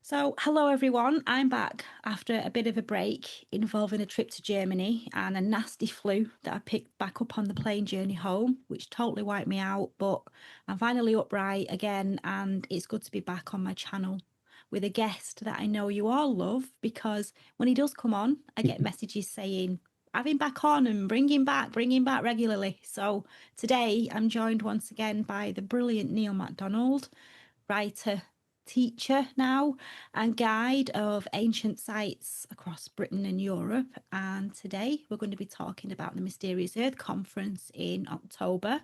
So, hello everyone. I'm back after a bit of a break involving a trip to Germany and a nasty flu that I picked back up on the plane journey home, which totally wiped me out. But I'm finally upright again, and it's good to be back on my channel with a guest that I know you all love because when he does come on, I get messages saying, have him back on and bring him back regularly. So, today I'm joined once again by the brilliant Neil McDonald, writer, teacher now, and guide of ancient sites across Britain and Europe. And today we're going to be talking about the Mysterious Earth Conference in October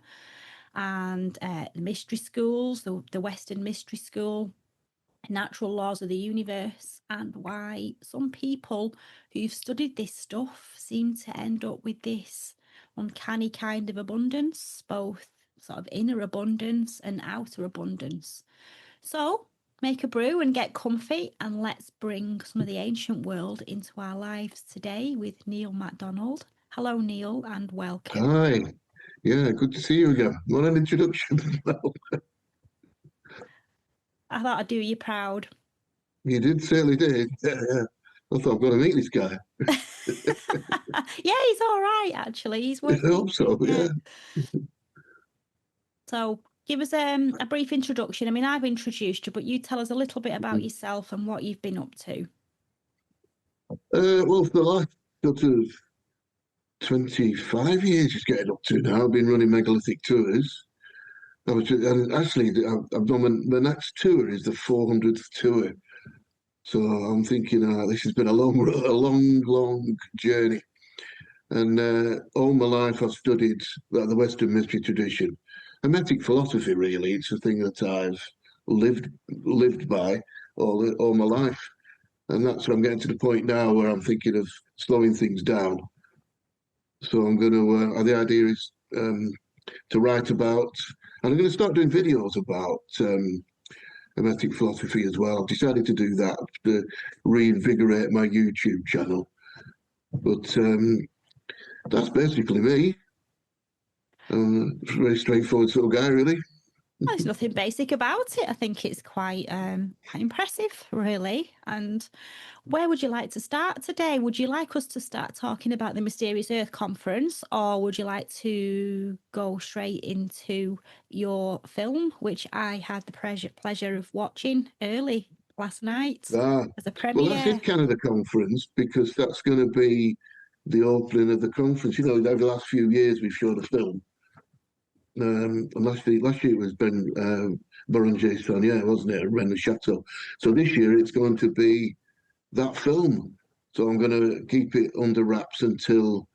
and the mystery schools, the Western Mystery School, natural laws of the universe, and why some people who've studied this stuff seem to end up with this uncanny kind of abundance, both sort of inner abundance and outer abundance. So make a brew and get comfy, and let's bring some of the ancient world into our lives today with Neil McDonald. Hello, Neil, and welcome. Hi. Yeah, good to see you again. What an introduction. I thought I'd do you proud. You did, certainly did. Yeah. I thought I've got to meet this guy. Yeah, he's all right, actually. He's I worth hope so, meeting. yeah. So give us a brief introduction. I mean, I've introduced you, but you tell us a little bit about yourself and what you've been up to. Well, for the last sort of 25 years, it's getting up to now, I've been running megalithic tours. And actually, I've done my next tour is the 400th tour. So I'm thinking, this has been a long journey. And all my life I've studied the Western mystery tradition. Hermetic philosophy, really, it's a thing that I've lived by all my life. And that's where I'm getting to the point now where I'm thinking of slowing things down. So I'm going to, the idea is to write about, and I'm going to start doing videos about Hermetic philosophy as well. I've decided to do that to reinvigorate my YouTube channel. But that's basically me. Very straightforward sort of guy, really. There's nothing basic about it. I think it's quite impressive, really. And where would you like to start today? Would you like us to start talking about the Mysterious Earth Conference, or would you like to go straight into your film, which I had the pleasure of watching early last night as a Well, that's premiere? it, Canada conference, because that's going to be the opening of the conference. You know, over the last few years, we've showed a film. And last year it was Beranger Saunier, wasn't it? Rennes Chateau. So this year it's going to be that film. So I'm going to keep it under wraps until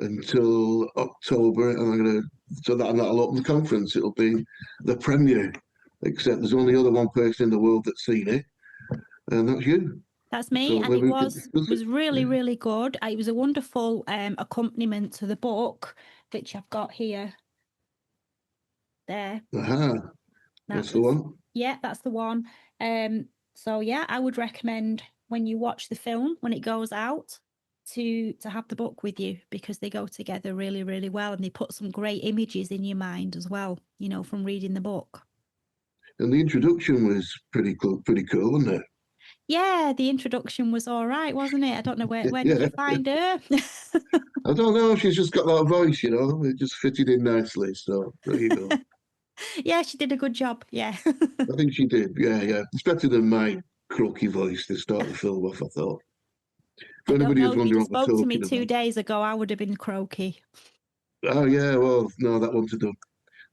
October, and that'll open the conference. It'll be the premiere. Except there's only other one person in the world that's seen it, and that's you. That's me, So and it maybe we could was discuss it. really, really good. It was a wonderful accompaniment to the book, which I've got here. There. Aha, that's the That's one. Yeah, that's the one. So yeah, I would recommend when you watch the film when it goes out to have the book with you because they go together really, really well, and they put some great images in your mind as well, you know, from reading the book. And the introduction was pretty cool, wasn't it? Yeah, the introduction was all right, wasn't it? I don't know where did Yeah. you find her? I don't know. She's just got that voice, you know. It just fitted in nicely. So there you go. Yeah, she did a good job. Yeah. I think she did. Yeah, yeah. It's better than my croaky voice to start the film off, I thought. I For don't anybody know. who's If you'd wondering have what we're spoke to me talking 2 days ago, I would have been croaky. about. Oh, yeah. Well, no, that one's done.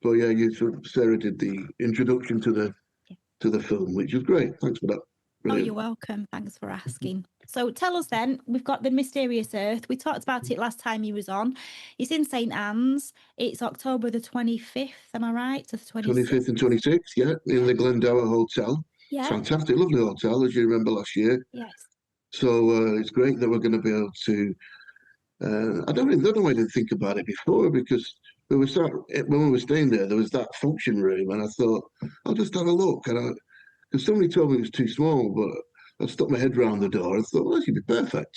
But yeah, Sarah did the introduction to the film, which was great. Thanks for that. Oh, you're Brilliant. welcome. Thanks for asking. So tell us then, we've got the Mysterious Earth. We talked about it last time you was on. It's in St. Anne's. It's October the 25th, am I right? To the 26th? 25th and 26th, yeah, in Yeah. the Glendower Hotel. It's Yeah. fantastic, lovely hotel, as you remember last year. Yes. So it's great that we're going to be able to. I don't know why I didn't think about it before because when we were staying there was that function room, and I thought I'll just have a look, because somebody told me it was too small, but I stuck my head round the door and thought, well, that should be perfect.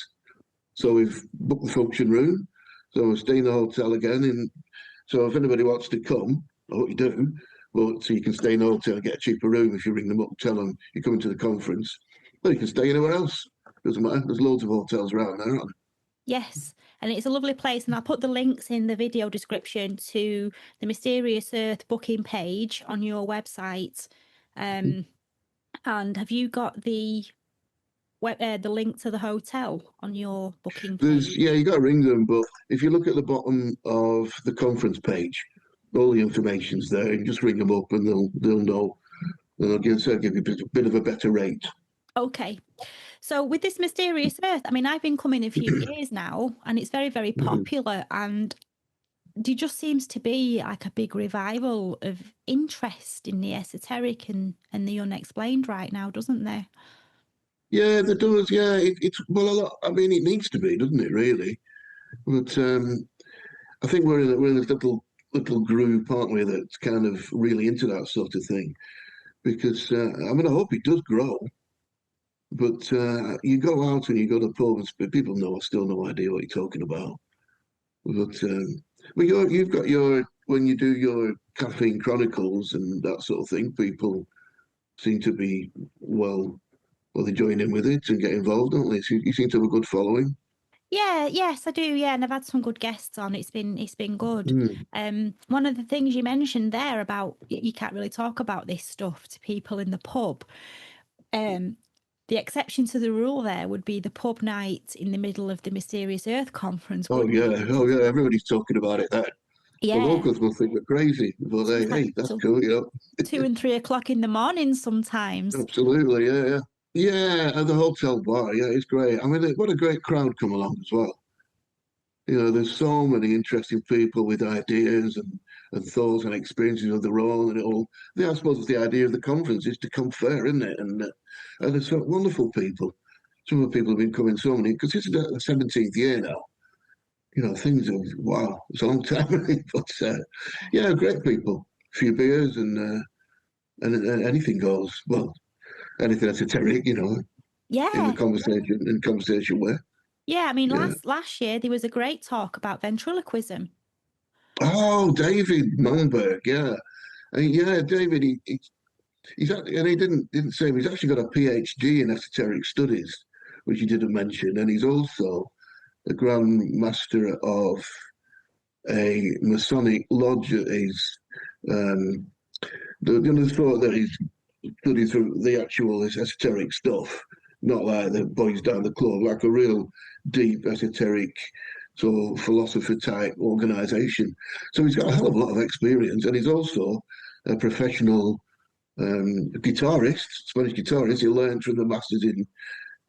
So we've booked the function room. So we're staying in the hotel again, and so if anybody wants to come, I hope you do. But so you can stay in the hotel and get a cheaper room if you ring them up, tell them you're coming to the conference. Well, you can stay anywhere else. Doesn't matter. There's loads of hotels around there, aren't there? Yes, and it's a lovely place, and I'll put the links in the video description to the Mysterious Earth booking page on your website. And have you got the link to the hotel on your booking There's yeah, page? you got to ring them, but if you look at the bottom of the conference page, all the information's there. You just ring them up, and they'll know. And they'll give you a bit of a better rate. Okay. So with this Mysterious Earth, I mean, I've been coming a few years now, and it's very, very popular, and there just seems to be like a big revival of interest in the esoteric and the unexplained right now, doesn't there? Yeah, there does. Yeah, it's well a lot. I mean, it needs to be, doesn't it? Really, but I think we're in this little group, aren't we? That's kind of really into that sort of thing. Because I mean, I hope it does grow. But you go out and you go to pubs, but people know still no idea what you're talking about. But you've got your when you do your caffeine chronicles and that sort of thing. People seem to be well, they join in with it and get involved, don't they? So you seem to have a good following. Yeah, yes, I do. Yeah, and I've had some good guests on. It's been good. Mm. One of the things you mentioned there about you can't really talk about this stuff to people in the pub. Um, the exception to the rule there would be the pub night in the middle of the Mysterious Earth conference, Oh wouldn't yeah, it? oh yeah. Everybody's talking about it. That the Yeah, locals will think we're crazy, but it's like hey, that's till cool, you know. 2 and 3 o'clock in the morning sometimes. Absolutely, yeah, yeah. Yeah, at the hotel bar, yeah, it's great. I mean, what a great crowd come along as well. You know, there's so many interesting people with ideas and thoughts and experiences of their own, and it all. Yeah, I suppose the idea of the conference is to come fair, isn't it? And there's some wonderful people. Some of the people have been coming so many because this is the 17th year now. You know, things have wow, it's a long time, but yeah, great people. A few beers and anything goes. Well, anything esoteric, you know, in the Yeah, conversation way. yeah. I mean, Yeah. last year there was a great talk about ventriloquism. Oh, David Malmberg, yeah. Yeah, David, and he didn't say he's actually got a PhD in esoteric studies, which he didn't mention, and he's also a Grand Master of a Masonic lodge. He's the thought that he's studied through the actual esoteric stuff, not like the boys down the club, like a real deep esoteric so philosopher type organization. So he's got a hell of a lot of experience, and he's also a professional guitarist, Spanish guitarist. He learned from the masters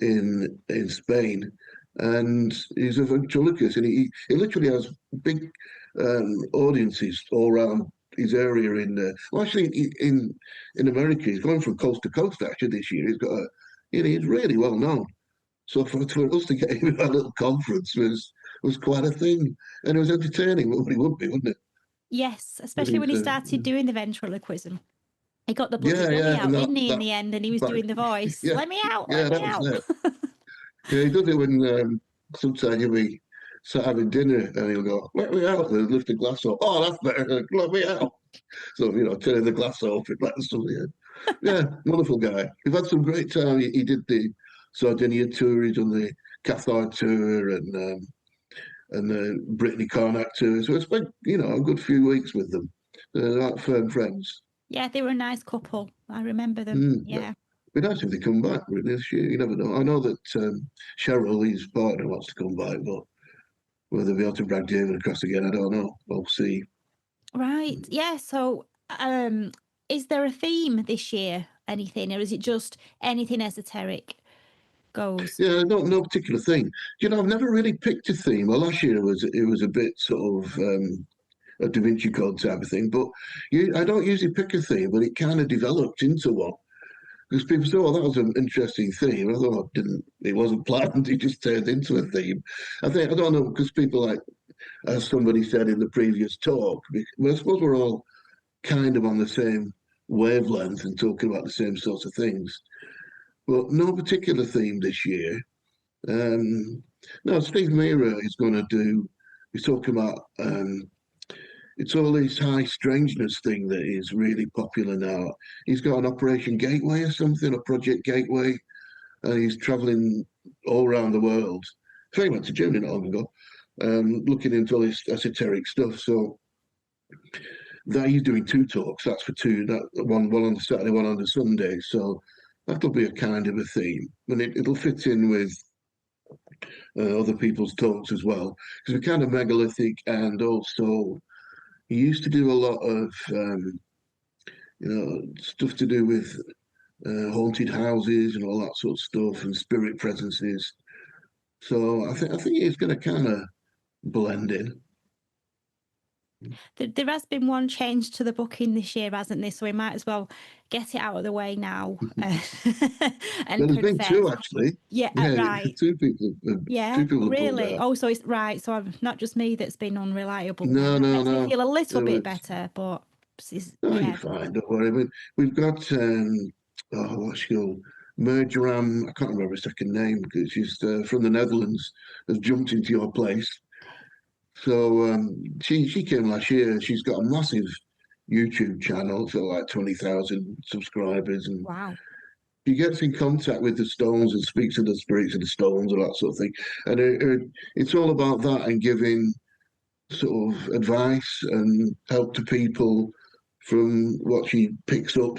in Spain, and he's a ventriloquist, and he literally has big audiences all around his area well, actually in America. He's going from coast to coast actually this year. He's got he's really well known. So for us to get him at a little conference was quite a thing, and it was entertaining. What he would be, wouldn't it? Yes, But especially when he started doing the ventriloquism. He got the bloody yeah, dummy yeah, and out, didn't he, in that the end? And he was back, doing the voice. yeah, Let me out, let yeah, me that was out. it. Yeah, he does it when sometimes you'll be sat having dinner and he'll go, let me out, and lift the glass up. Oh, that's better. Let me out. So, you know, turning the glass off, it lets somebody in. Yeah, wonderful guy. We've had some great time. He did the Sardinia tour, he's done the Cathar tour and the Brittany Carnac tour. So it's been, you know, a good few weeks with them. They're like firm friends. Yeah, they were a nice couple. I remember them. Mm. Yeah. It'd be nice if they come back really this year. You never know. I know that Cheryl, his partner, wants to come back, but whether they'll be able to drag David across again, I don't know. We'll see. Right. Yeah. So, is there a theme this year? Anything, or is it just anything esoteric goes? Yeah, no particular thing. You know, I've never really picked a theme. Well, last year it was a bit sort of a Da Vinci Code type of thing, but I don't usually pick a theme, but it kind of developed into one. Because people say, "Oh, that was an interesting theme." I thought it wasn't planned. It just turned into a theme. I don't know because people like, as somebody said in the previous talk, well, I suppose we're all kind of on the same wavelength and talking about the same sorts of things. But no particular theme this year. Um, no, Steve Mira is going to do. He's talking about. It's all this high strangeness thing that is really popular now. He's got an Operation Gateway or something, a Project Gateway, and he's traveling all around the world. In fact, he went to Germany not long ago, looking into all this esoteric stuff. So that he's doing two talks. That's for two. That one on the Saturday, one on the Sunday. So that'll be a kind of a theme, and it'll fit in with other people's talks as well, because we're kind of megalithic, and also he used to do a lot of stuff to do with haunted houses and all that sort of stuff, and spirit presences. So I think it's going to kind of blend in. There has been one change to the booking this year, hasn't there? So we might as well get it out of the way now and Well, there's been confess. two actually. Yeah, Yeah, right. two people. Yeah, Two people have booked really. that. Oh, so it's right. So I'm not just me that's been unreliable then. No, That no, makes me no. feel a little No, bit it's better, but no, you're yeah. fine. Don't worry. I mean, we've got what's she called? Mergeram. I can't remember her second name because she's from the Netherlands. Has jumped into your place. So she came last year. She's got a massive YouTube channel, so like 20,000 subscribers, and Wow. she gets in contact with the stones and speaks to the spirits of the stones and that sort of thing. And it's all about that and giving sort of advice and help to people from what she picks up.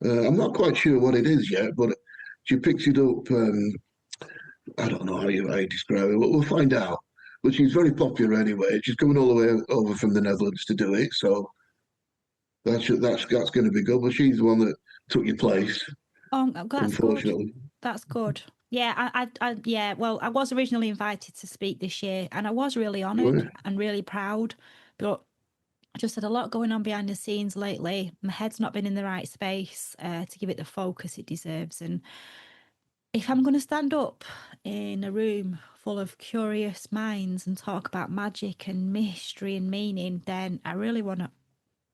I'm not quite sure what it is yet, but she picks it up. I don't know how you describe it. We'll find out. But she's very popular anyway. She's coming all the way over from the Netherlands to do it, so that's going to be good. But she's the one that took your place, Oh, that's good. unfortunately. That's good. Yeah, yeah. Well, I was originally invited to speak this year, and I was really honoured and really proud, but I just had a lot going on behind the scenes lately. My head's not been in the right space to give it the focus it deserves. And if I'm going to stand up in a room full of curious minds and talk about magic and mystery and meaning, then I really want to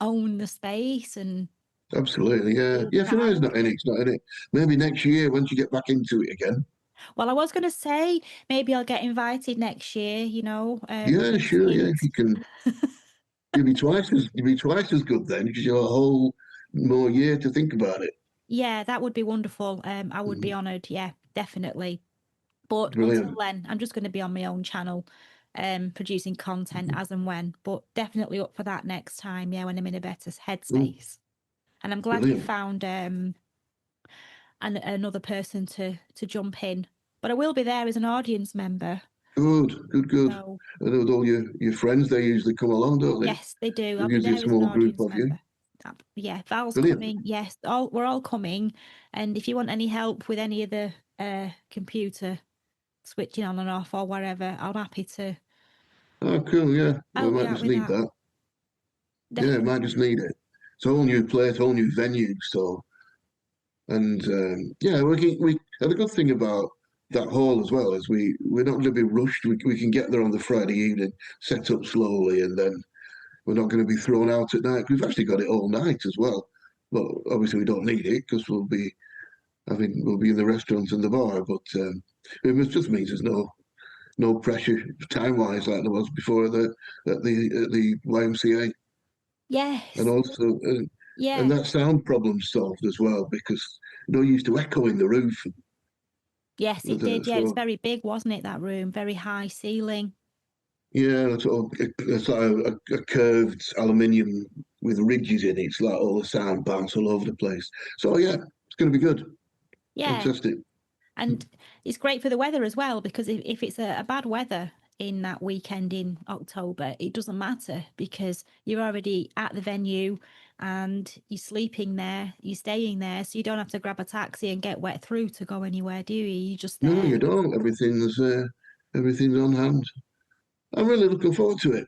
own the space and Absolutely, yeah. feel Yeah, for now it's proud. not in it. It's not in it. Maybe next year, once you get back into it again. Well, I was going to say maybe I'll get invited next year, Yeah, hint, sure, yeah. If hint. you can, you'll be twice as good then, because you'll have a whole more year to think about it. Yeah, that would be wonderful. I would be Mm, honoured. Yeah, definitely. But until brilliant. then, I'm just going to be on my own channel, producing content Mm, as and when. But definitely up for that next time. Yeah, when I'm in a better mm, headspace. And I'm glad you brilliant. found another person to jump in. But I will be there as an audience member. Good, good, good. So And with all your friends, they usually come along, don't they? yes, they do. I'll There's be usually a there as an small group audience of you. member. Yeah, Val's Brilliant. coming. Yes, we're all coming. And if you want any help with any of the computer switching on and off or whatever, I'm happy to Oh, cool, yeah. We help you might out just with need that. that. Yeah, might just Definitely. need it. It's a whole new place, whole new venue, so and yeah, and the good thing about that hall as well is we're not going to be rushed. We can get there on the Friday evening, set up slowly, and then we're not going to be thrown out at night. We've actually got it all night as well. Well, obviously we don't need it because we'll be in the restaurant and the bar, but it just means there's no pressure time wise like there was before at the YMCA, and Yes. also and Yeah. that sound problem solved as well because used to echo in the roof. Yes, it did. Yeah, it was So very big, wasn't it, that room? Very high ceiling. yeah, it's like a curved aluminium with ridges in it. It's like all the sound bounce all over the place. So yeah, it's going to be good. Yeah. Fantastic. And it's great for the weather as well, because if it's a bad weather in that weekend in October, it doesn't matter because you're already at the venue and you're sleeping there, you're staying there, so you don't have to grab a taxi and get wet through to go anywhere, do you? You're just No, you there. don't. Everything's on hand. I'm really looking forward to it.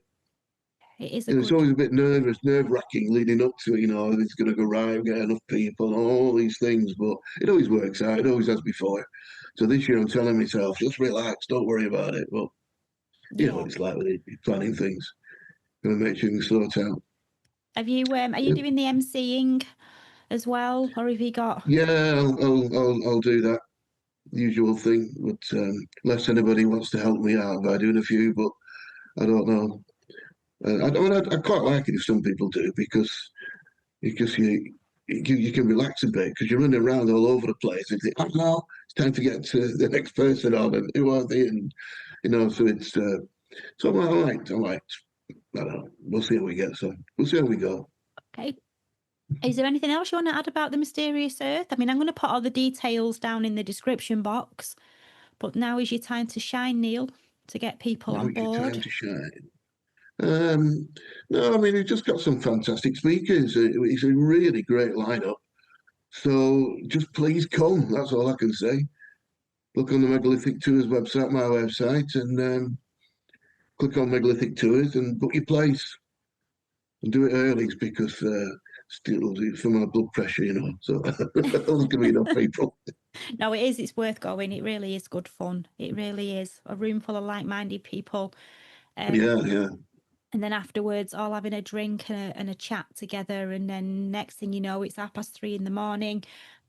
It is a And it's good, always a bit nerve-wracking leading up to it. It's going to go right, get enough people, and all these things. But it always works out. It always has before. So this year I'm telling myself, just relax, don't worry about it. But you know yeah. what it's like with planning things. Going to make sure things sort out. Are you Yeah, doing the emceeing as well, or have you got? yeah, I'll do that. Usual thing, but unless anybody wants to help me out by doing a few, but I don't know. I quite like it if some people do because you you can relax a bit because you're running around all over the place. And you think, oh no, it's time to get to the next person on, and who are they? And so it's so I don't know. We'll see how we get. So we'll see how we go. Okay. Is there anything else you want to add about the Mysterious Earth? I mean, I'm going to put all the details down in the description box, but now is your time to shine, Neil, to get people on board. Time to shine. No, I mean, we've just got some fantastic speakers. It's a really great lineup. So just please come. That's all I can say. Look on the Megalithic Tours website, my website, and click on Megalithic Tours and book your place. And do it early because still for my blood pressure, So there's going to be enough people. No, it is. It's worth going. It really is good fun. It really is. A room full of like-minded people. Yeah. And then afterwards, all having a drink and a chat together. And then next thing you know, it's 3:30 in.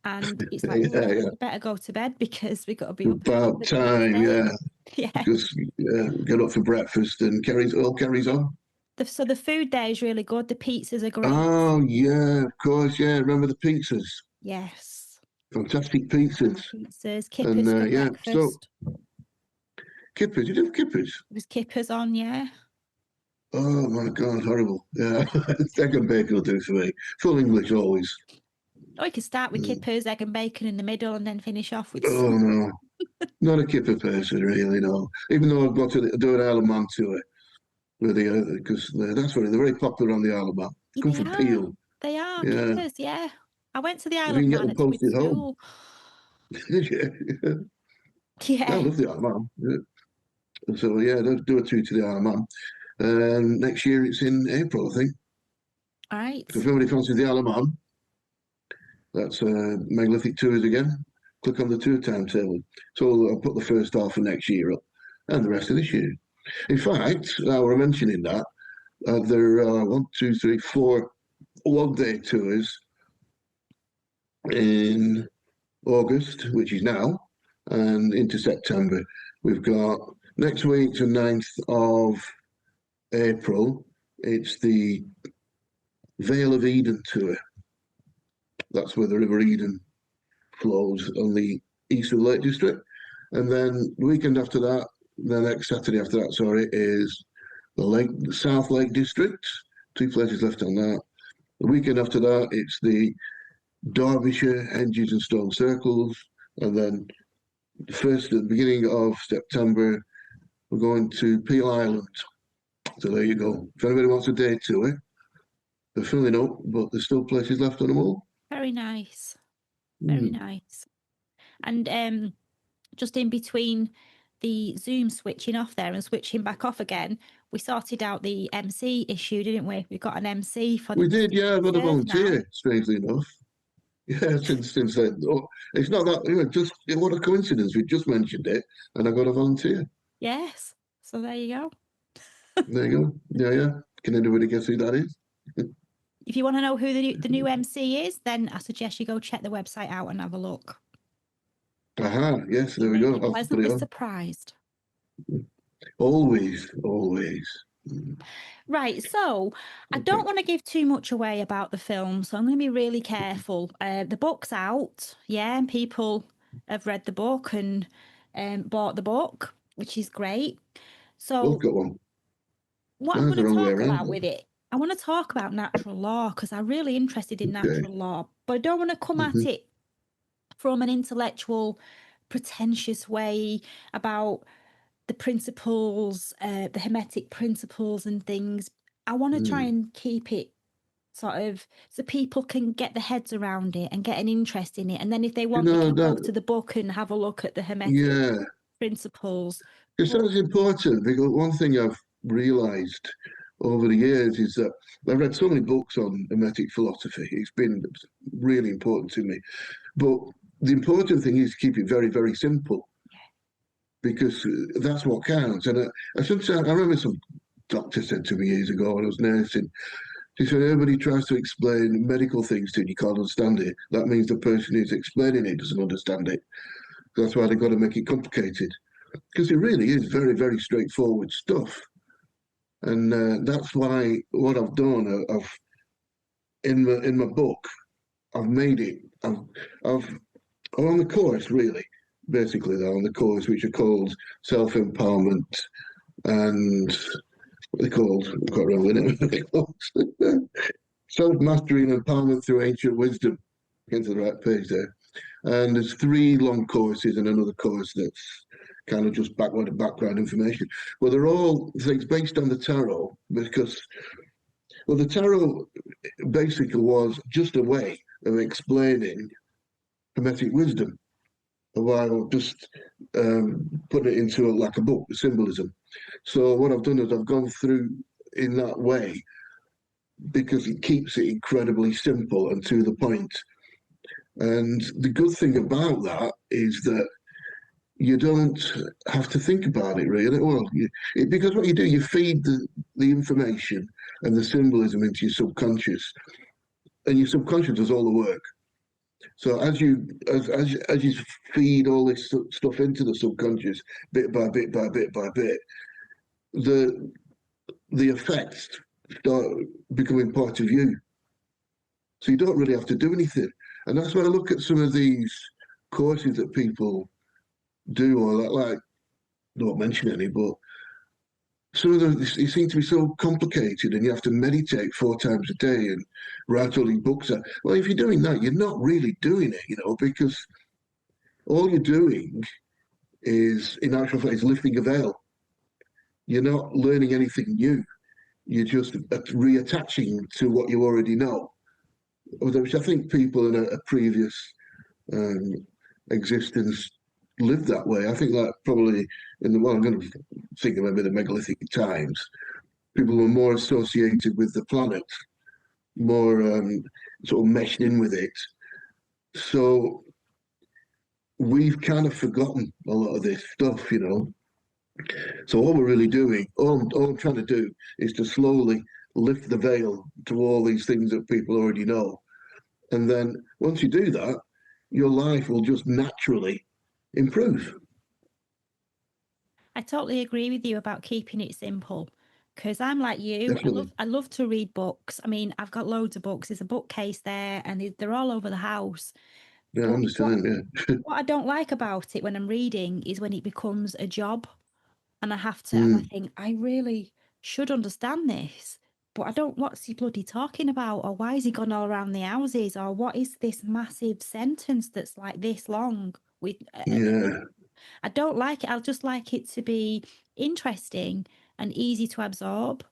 And it's like, we better go to bed because we've got to be up. About time, yeah. Because get up for breakfast and all carries on. So the food there is really good. The pizzas are great. Oh, yeah, of course, yeah. Remember the pizzas? Yes. Fantastic pizzas. Kippers for breakfast. So, kippers? You did have kippers? There was kippers on, yeah. Oh, my God, horrible. Yeah, egg and bacon will do for me. Full English always. Or you could start with kippers, egg and bacon in the middle and then finish off with... Oh, no. Not a kipper person, really, no. Even though I've got to do an Isle of Man tour. Because that's where they're very popular on the Isle of Man. Come from Peel. They are, kippers, yeah. I went to the Isle of Man at posted home. Yeah. I love the Isle of Man. Yeah. So, they'll do a tour to the Isle of Man. Next year it's in April, I think. All right. So if anybody fancies the Isle of Man, that's Megalithic Tours again. Click on the tour timetable. So I'll put the first half of next year up and the rest of this year. In fact, now we're mentioning that, there are 1, 2, 3, 4 one-day tours in August, which is now, and into September. We've got next week, the 9th of April, it's the Vale of Eden tour. That's where the River Eden flows on the east of the Lake District. And then the weekend after that, the next Saturday after that, is the South Lake District. 2 places left on that. The weekend after that, it's the Derbyshire Henges and Stone Circles. And then at the beginning of September, we're going to Peel Island. So there you go. If anybody wants a day tour, they're filling up, but there's still places left on them all. Very nice. Very nice. And just in between the Zoom switching off there and switching back off again, we sorted out the MC issue, didn't we? We got an MC for we did, yeah. I've got a volunteer, strangely enough. Yeah, since then. Oh, it's not that, just what a coincidence. We just mentioned it, and I got a volunteer. Yes. So there you go. There you go. Yeah. Can anybody guess who that is? If you want to know who the new MC is, then I suggest you go check the website out and have a look. Yes, there we go. Pleasantly surprised. Always. Right, so I don't want to give too much away about the film, so I'm going to be really careful. The book's out, and people have read the book and bought the book, which is great. So Both got one. What I'm going to talk about with it, I want to talk about natural law because I'm really interested in natural law, but I don't want to come at it from an intellectual, pretentious way about the principles, the Hermetic principles and things. I want to try and keep it sort of so people can get their heads around it and get an interest in it. And then if they want, they can go to the book and have a look at the Hermetic principles. Because that's important, because one thing I've realised over the years is that I've read so many books on Hermetic philosophy. It's been really important to me. But the important thing is to keep it very, very simple. Because that's what counts. And I remember some doctor said to me years ago when I was nursing, she said, everybody tries to explain medical things to you, you can't understand it. That means the person who's explaining it doesn't understand it. That's why they've got to make it complicated. Because it really is very, very straightforward stuff. And that's why what I've done, in my book, I've made it. I'm on the course, really. Basically, they're on the course, which are called self-empowerment and what they called. I've got around with it. What they called self-mastery and empowerment through ancient wisdom. Get to the right page there. And there's 3 long courses and another course that's kind of just background information. Well, they're all things based on the tarot because, well, the tarot basically was just a way of explaining Hermetic wisdom, while just putting it into like a book, symbolism. So what I've done is I've gone through in that way because it keeps it incredibly simple and to the point. And the good thing about that is that you don't have to think about it really. Well, because what you do, you feed the information and the symbolism into your subconscious, and your subconscious does all the work. So as you feed all this stuff into the subconscious, bit by bit by bit by bit, the effects start becoming part of you. So you don't really have to do anything. And that's when I look at some of these courses that people do, or like don't mention any, but some of them they seem to be so complicated, and you have to meditate 4 times a day and write all these books. Well, if you're doing that, you're not really doing it, because all you're doing is, in actual fact, is lifting a veil. You're not learning anything new. You're just reattaching to what you already know, which I think people in a previous existence lived that way. I think that probably I'm going to think of maybe the megalithic times, people were more associated with the planet, more sort of meshed in with it. So we've kind of forgotten a lot of this stuff. So all we're really doing, all I'm trying to do is to slowly lift the veil to all these things that people already know. And then once you do that, your life will just naturally improve. I totally agree with you about keeping it simple, because I'm like you. Definitely. I love to read books. I mean, I've got loads of books. There's a bookcase there, and they're all over the house. Yeah, I But understand. Yeah. what I don't like about it when I'm reading is when it becomes a job, and I Mm, think I really should understand this, but I don't. What's he bloody talking about? Or why has he gone all around the houses? Or what is this massive sentence that's like this long with yeah. I don't like it. I'll just like it to be interesting and easy to absorb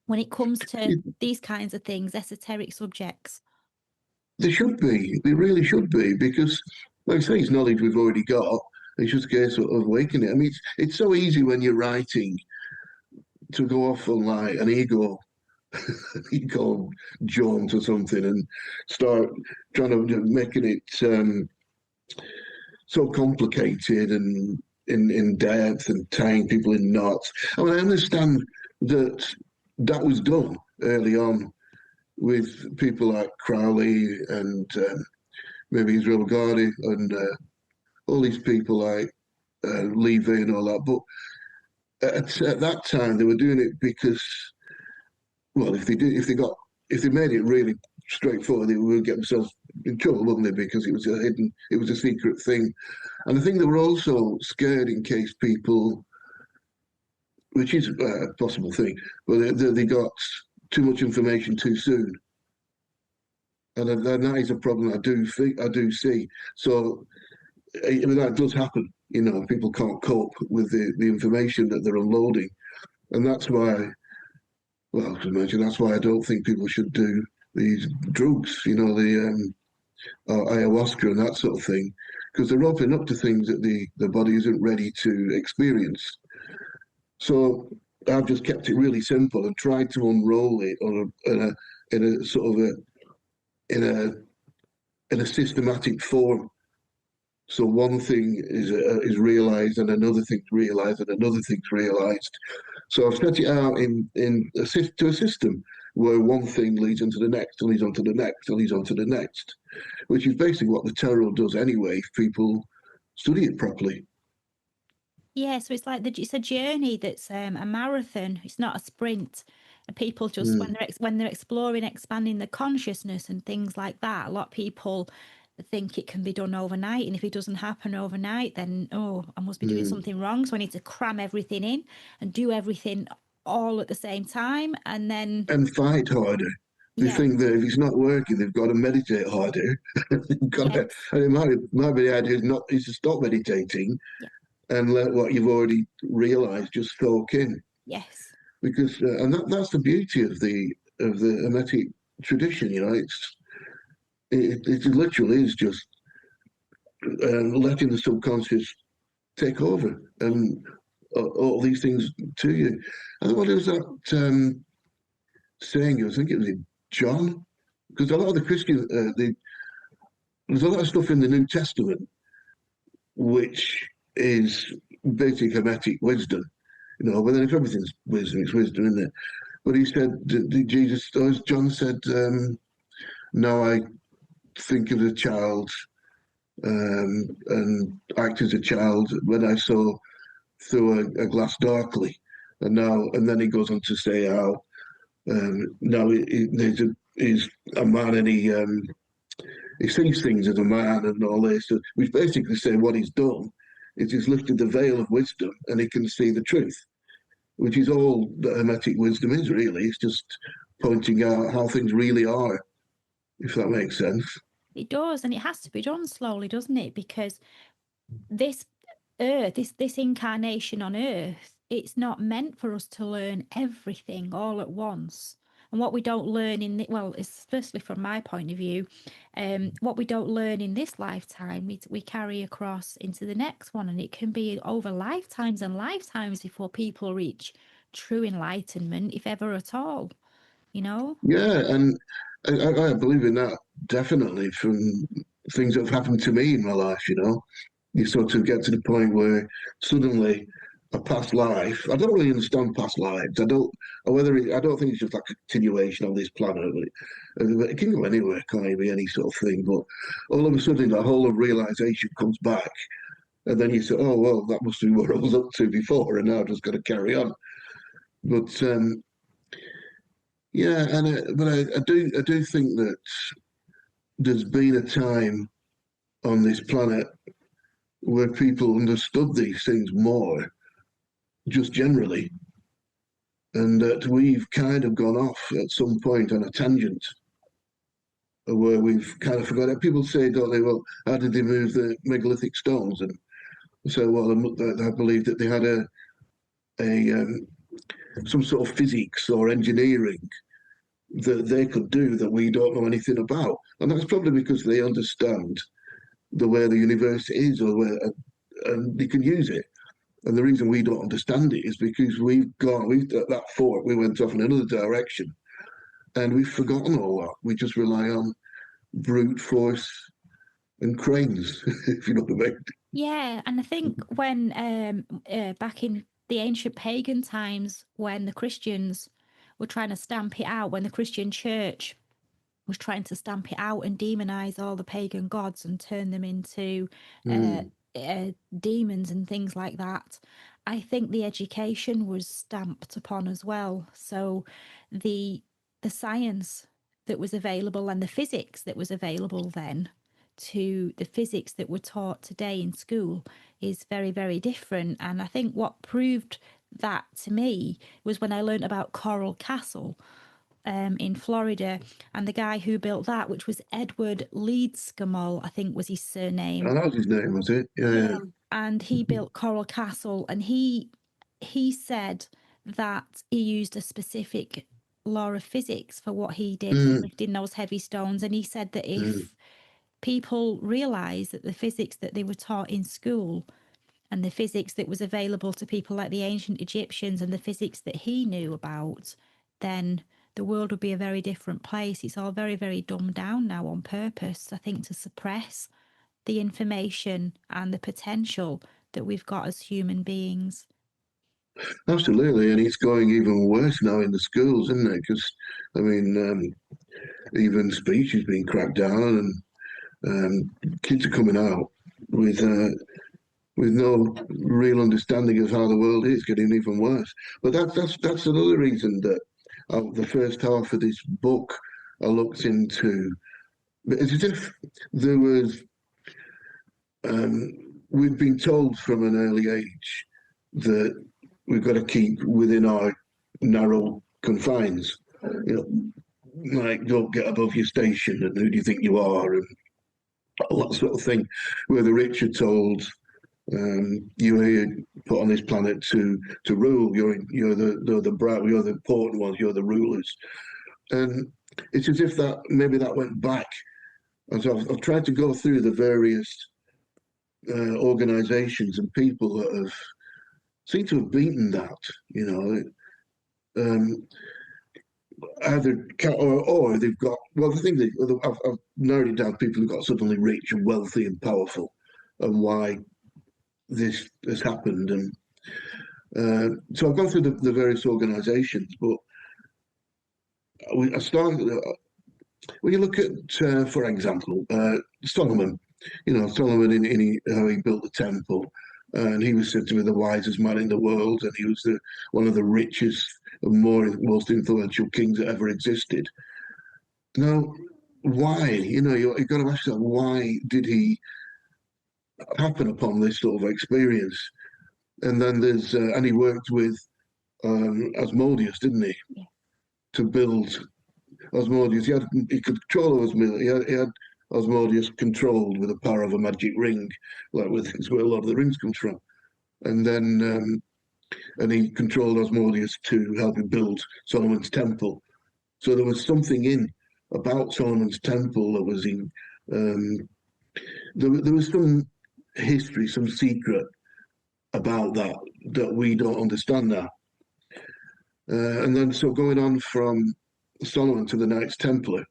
when it comes to these kinds of things, esoteric subjects. They should be. They really should be, because, like I say, it's knowledge we've already got. It's just a case of awakening it. I mean, it's so easy when you're writing to go off on like an ego jaunt or something, and start trying to making it so complicated and in depth and tying people in knots. I mean, I understand that that was done early on with people like Crowley and maybe Israel Gardi and all these people like Levy and all that. But at that time, they were doing it because, well, if they made it really straightforward, they would get themselves in trouble, wouldn't they? Because it was a secret thing. And I think they were also scared in case people, which is a possible thing, but they got too much information too soon. And that is a problem I do see. So I mean, that does happen. People can't cope with the information that they're unloading, and that's why. Well, as I mentioned, that's why I don't think people should do these drugs. The ayahuasca and that sort of thing, because they're opening up to things that the body isn't ready to experience. So I've just kept it really simple and tried to unroll it in a sort of in a in a systematic form. So one thing is realised, and another thing's realised, and another thing's realised. So I've set it out to a system where one thing leads into the next, and leads on to the next, and leads on to the next, which is basically what the tarot does anyway, if people study it properly. Yeah, so it's like it's a journey that's a marathon. It's not a sprint. People just when they're exploring, expanding the consciousness and things like that, a lot of people think it can be done overnight, and if it doesn't happen overnight, then I must be doing something wrong, so I need to cram everything in and do everything all at the same time, and then fight harder. They yeah, think that if it's not working, they've got to meditate harder. yes, And it might be the idea is to stop meditating yeah, and let what you've already realised just soak in. yes, Because and that's the beauty of the Hermetic tradition. It literally is just letting the subconscious take over yeah. and all these things to you. And what was that saying? I think it was in John, because a lot of the Christian, there's a lot of stuff in the New Testament which is basic Hermetic wisdom. But then if everything's wisdom, it's wisdom, isn't it? But he said, Jesus, as John said, now I think of a child and act as a child when I saw through a glass darkly. And then he goes on to say how now he's a man and he sees things as a man and all this, which basically say what he's done is he's lifted the veil of wisdom and he can see the truth, which is all that Hermetic wisdom is really. It's just pointing out how things really are, if that makes sense. It does, and it has to be done slowly, doesn't it? Because this earth, this incarnation on earth, it's not meant for us to learn everything all at once. And what we don't learn especially from my point of view, what we don't learn in this lifetime, we carry across into the next one, and it can be over lifetimes and lifetimes before people reach true enlightenment, if ever at all. Yeah, and I believe in that definitely from things that have happened to me in my life. You sort of get to the point where suddenly a past life. I don't really understand past lives. I don't. I don't think it's just like a continuation on this planet. But it can go anywhere. Can't be any sort of thing. But all of a sudden, that whole of realization comes back, and then you say, "Oh well, that must be what I was up to before, and now I've just got to carry on." But yeah, but I do think that there's been a time on this planet where people understood these things more, just generally, and that we've kind of gone off at some point on a tangent where we've kind of forgotten. People say, don't they, well, how did they move the megalithic stones? And so, well, I believe that they had a some sort of physics or engineering that they could do that we don't know anything about. And that's probably because they understand the way the universe is and they can use it. And the reason we don't understand it is because we've at that fort, we went off in another direction and we've forgotten all that. We just rely on brute force and cranes, if you know what I mean. Yeah, and I think when back in the ancient pagan times, when the Christians were trying to stamp it out, when the Christian church was trying to stamp it out and demonize all the pagan gods and turn them into demons and things like that, I think the education was stamped upon as well. So the science that was available and the physics that was available then to the physics that were taught today in school is very, very different. And I think what proved that to me was when I learned about Coral Castle in Florida, and the guy who built that, which was Edward Leedscamol, I think was his surname. Oh, that was his name, was it? Yeah, yeah. And he built Coral Castle, and he said that he used a specific law of physics for what he did for lifting those heavy stones. And he said that if people realised that the physics that they were taught in school and the physics that was available to people like the ancient Egyptians and the physics that he knew about, then the world would be a very different place. It's all very, very dumbed down now on purpose, I think, to suppress the information and the potential that we've got as human beings. Absolutely, and it's going even worse now in the schools, isn't it? Because, I mean, even speech is being cracked down, and kids are coming out with no real understanding of how the world is, getting even worse. But that's another reason that the first half of this book, I looked into. It's as if there was. We've been told from an early age that we've got to keep within our narrow confines. You know, like don't get above your station and who do you think you are and all that sort of thing. Where the rich are told you're put on this planet to rule. You're the bright, you're the important ones. You're the rulers, and it's as if that maybe that went back. And so I've tried to go through the various organisations and people that have seem to have beaten that. You know, either or they've got. Well, the thing that I've narrowed it down. People who got suddenly rich and wealthy and powerful, and why this has happened. And so I've gone through the various organisations, but I started. When you look at, for example, Solomon, you know, Solomon in how he built the temple, and he was said to be the wisest man in the world, and he was one of the richest and most influential kings that ever existed. Now, why? You know, you've got to ask yourself, why did he happen upon this sort of experience? And then and he worked with Asmodeus, didn't he? Yeah. To build Asmodeus. He could control Asmodeus. He had Asmodeus controlled with the power of a magic ring, like it's where a lot of the rings comes from. And then and he controlled Asmodeus to help him build Solomon's temple. So there was something about Solomon's temple that was in. There was some history, some secret about that we don't understand now. And then so going on from Solomon to the Knights Templar.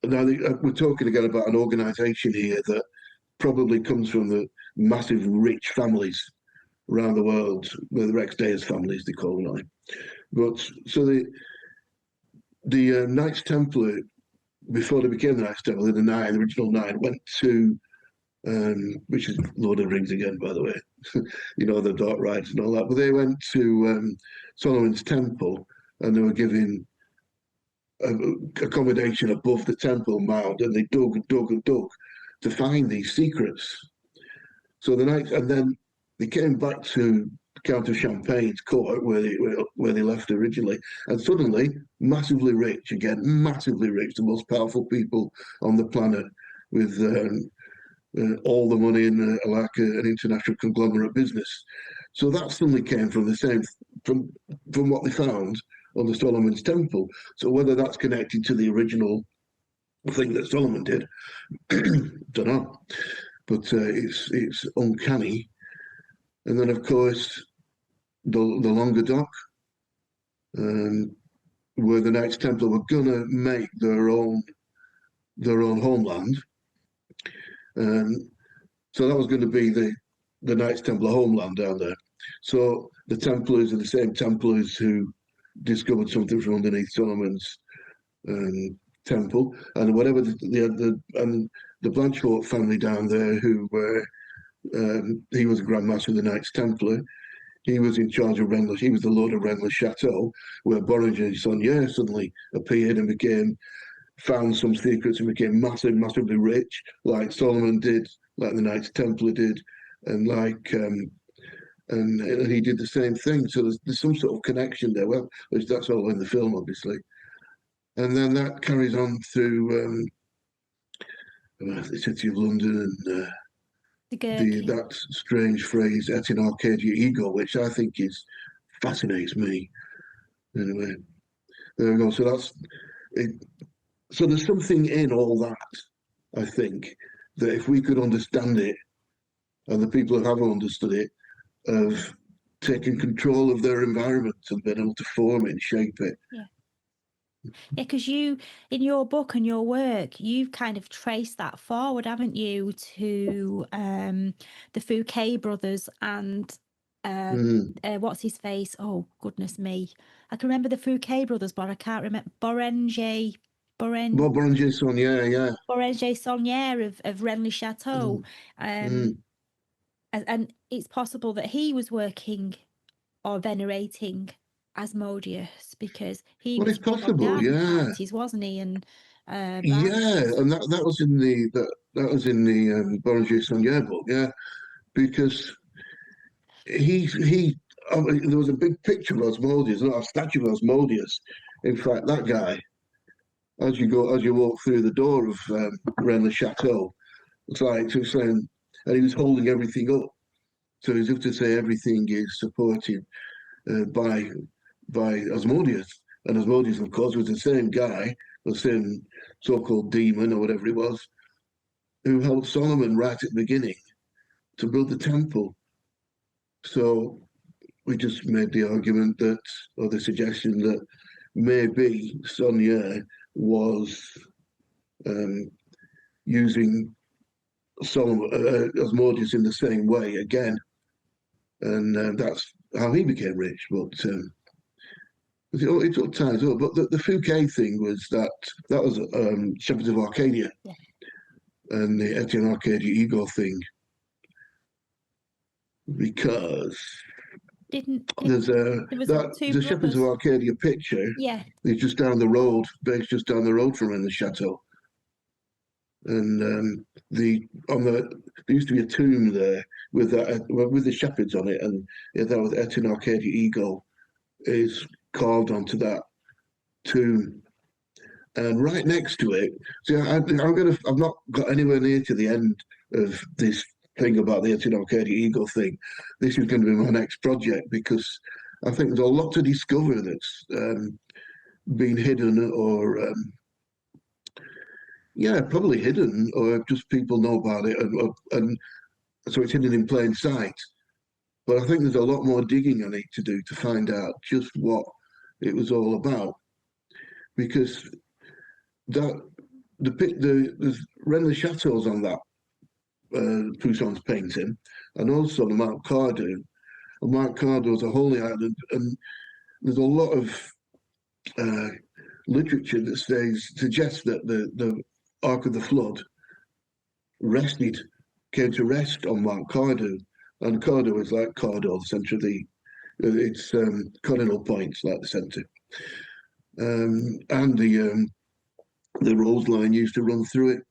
Now we're talking again about an organisation here that probably comes from the massive rich families around the world, the Rex Deus families they call them. But so the Knights Templar, before they became the Knights Templar, the original nine, went to which is Lord of the Rings again, by the way. You know, the dark rides and all that. But they went to Solomon's temple and they were given accommodation above the temple mound, and they dug and dug and dug to find these secrets. So the Knights, and then they came back to Count of Champagne's court where they left originally, and suddenly massively rich again, massively rich, the most powerful people on the planet with all the money in like an international conglomerate business. So that suddenly came from the same from what they found on the Solomon's temple. So whether that's connected to the original thing that Solomon did, don't know. But it's uncanny. And then of course the Languedoc, where the Knights Templar were gonna make their own homeland. So that was going to be the Knights Templar homeland down there. So the Templars are the same Templars who discovered something from underneath Solomon's temple, and whatever the Blanchefort family down there, who were he was a Grand Master of the Knights Templar. He was in charge of Rennes. He was the Lord of Rennes Chateau, where Boringer's son, suddenly appeared and found some secrets and became massively rich, like Solomon did, like the Knights Templar did, and like and he did the same thing. So there's some sort of connection there. Well, that's all in the film, obviously. And then that carries on through the City of London and that strange phrase, "Et in Arcadia ego," which I think fascinates me. Anyway, there we go. So that's it. So there's something in all that, I think, that if we could understand it, and the people who have understood it, of taking control of their environment and being able to form it and shape it. Yeah. Yeah, because you, in your book and your work, you've kind of traced that forward, haven't you, to the Fouquet brothers and what's his face? Oh, goodness me. I can remember the Fouquet brothers, but I can't remember Boranger Saunier, yeah. Boranger Saunier of Rennes Chateau. And it's possible that he was working or venerating Asmodeus, because he Well, was it's big on possible, garden yeah. parties, wasn't he? And Yeah, barbecues. and that was in that was in the Boulanger Saunier book, yeah, because he I mean, there was a big picture of Asmodeus, not a statue of Asmodeus. In fact, that guy, as you walk through the door of Rennes Chateau, it's saying, and he was holding everything up. So as if to say everything is supported by Asmodeus, and Asmodeus, of course, was the same guy, the same so-called demon or whatever it was, who helped Solomon right at the beginning to build the temple. So we just made the argument that, or the suggestion that maybe Sonia was um, using Solomon, Asmodeus in the same way again, and that's how he became rich. But it all ties up. But the Fouquet thing was that was Shepherds of Arcadia Yeah. and the Etienne Arcadia ego thing, because Didn't there's there was that two the Shepherds of brothers? Arcadia picture Yeah. is just down the road, based just down the road from in the chateau. And there used to be a tomb there with with the shepherds on it, and that was Etienne Arcadia ego is carved onto that tomb. And right next to it, see, I've not got anywhere near to the end of this thing about the Etienne Arcadia ego thing. This is going to be my next project, because I think there's a lot to discover that's been hidden, or yeah, probably hidden, or just people know about it, and so it's hidden in plain sight. But I think there's a lot more digging I need to do to find out just what it was all about, because that there's Rennes Chateau's on that Poussin's painting, and also the Mount Cardew. And Mount Cardew is a holy island, and there's a lot of uh, literature that suggests that the Ark of the Flood came to rest on Mount Cardew, and Cardew is like Cardor, the centre of the it's cardinal points like the centre, and the rose line used to run through it,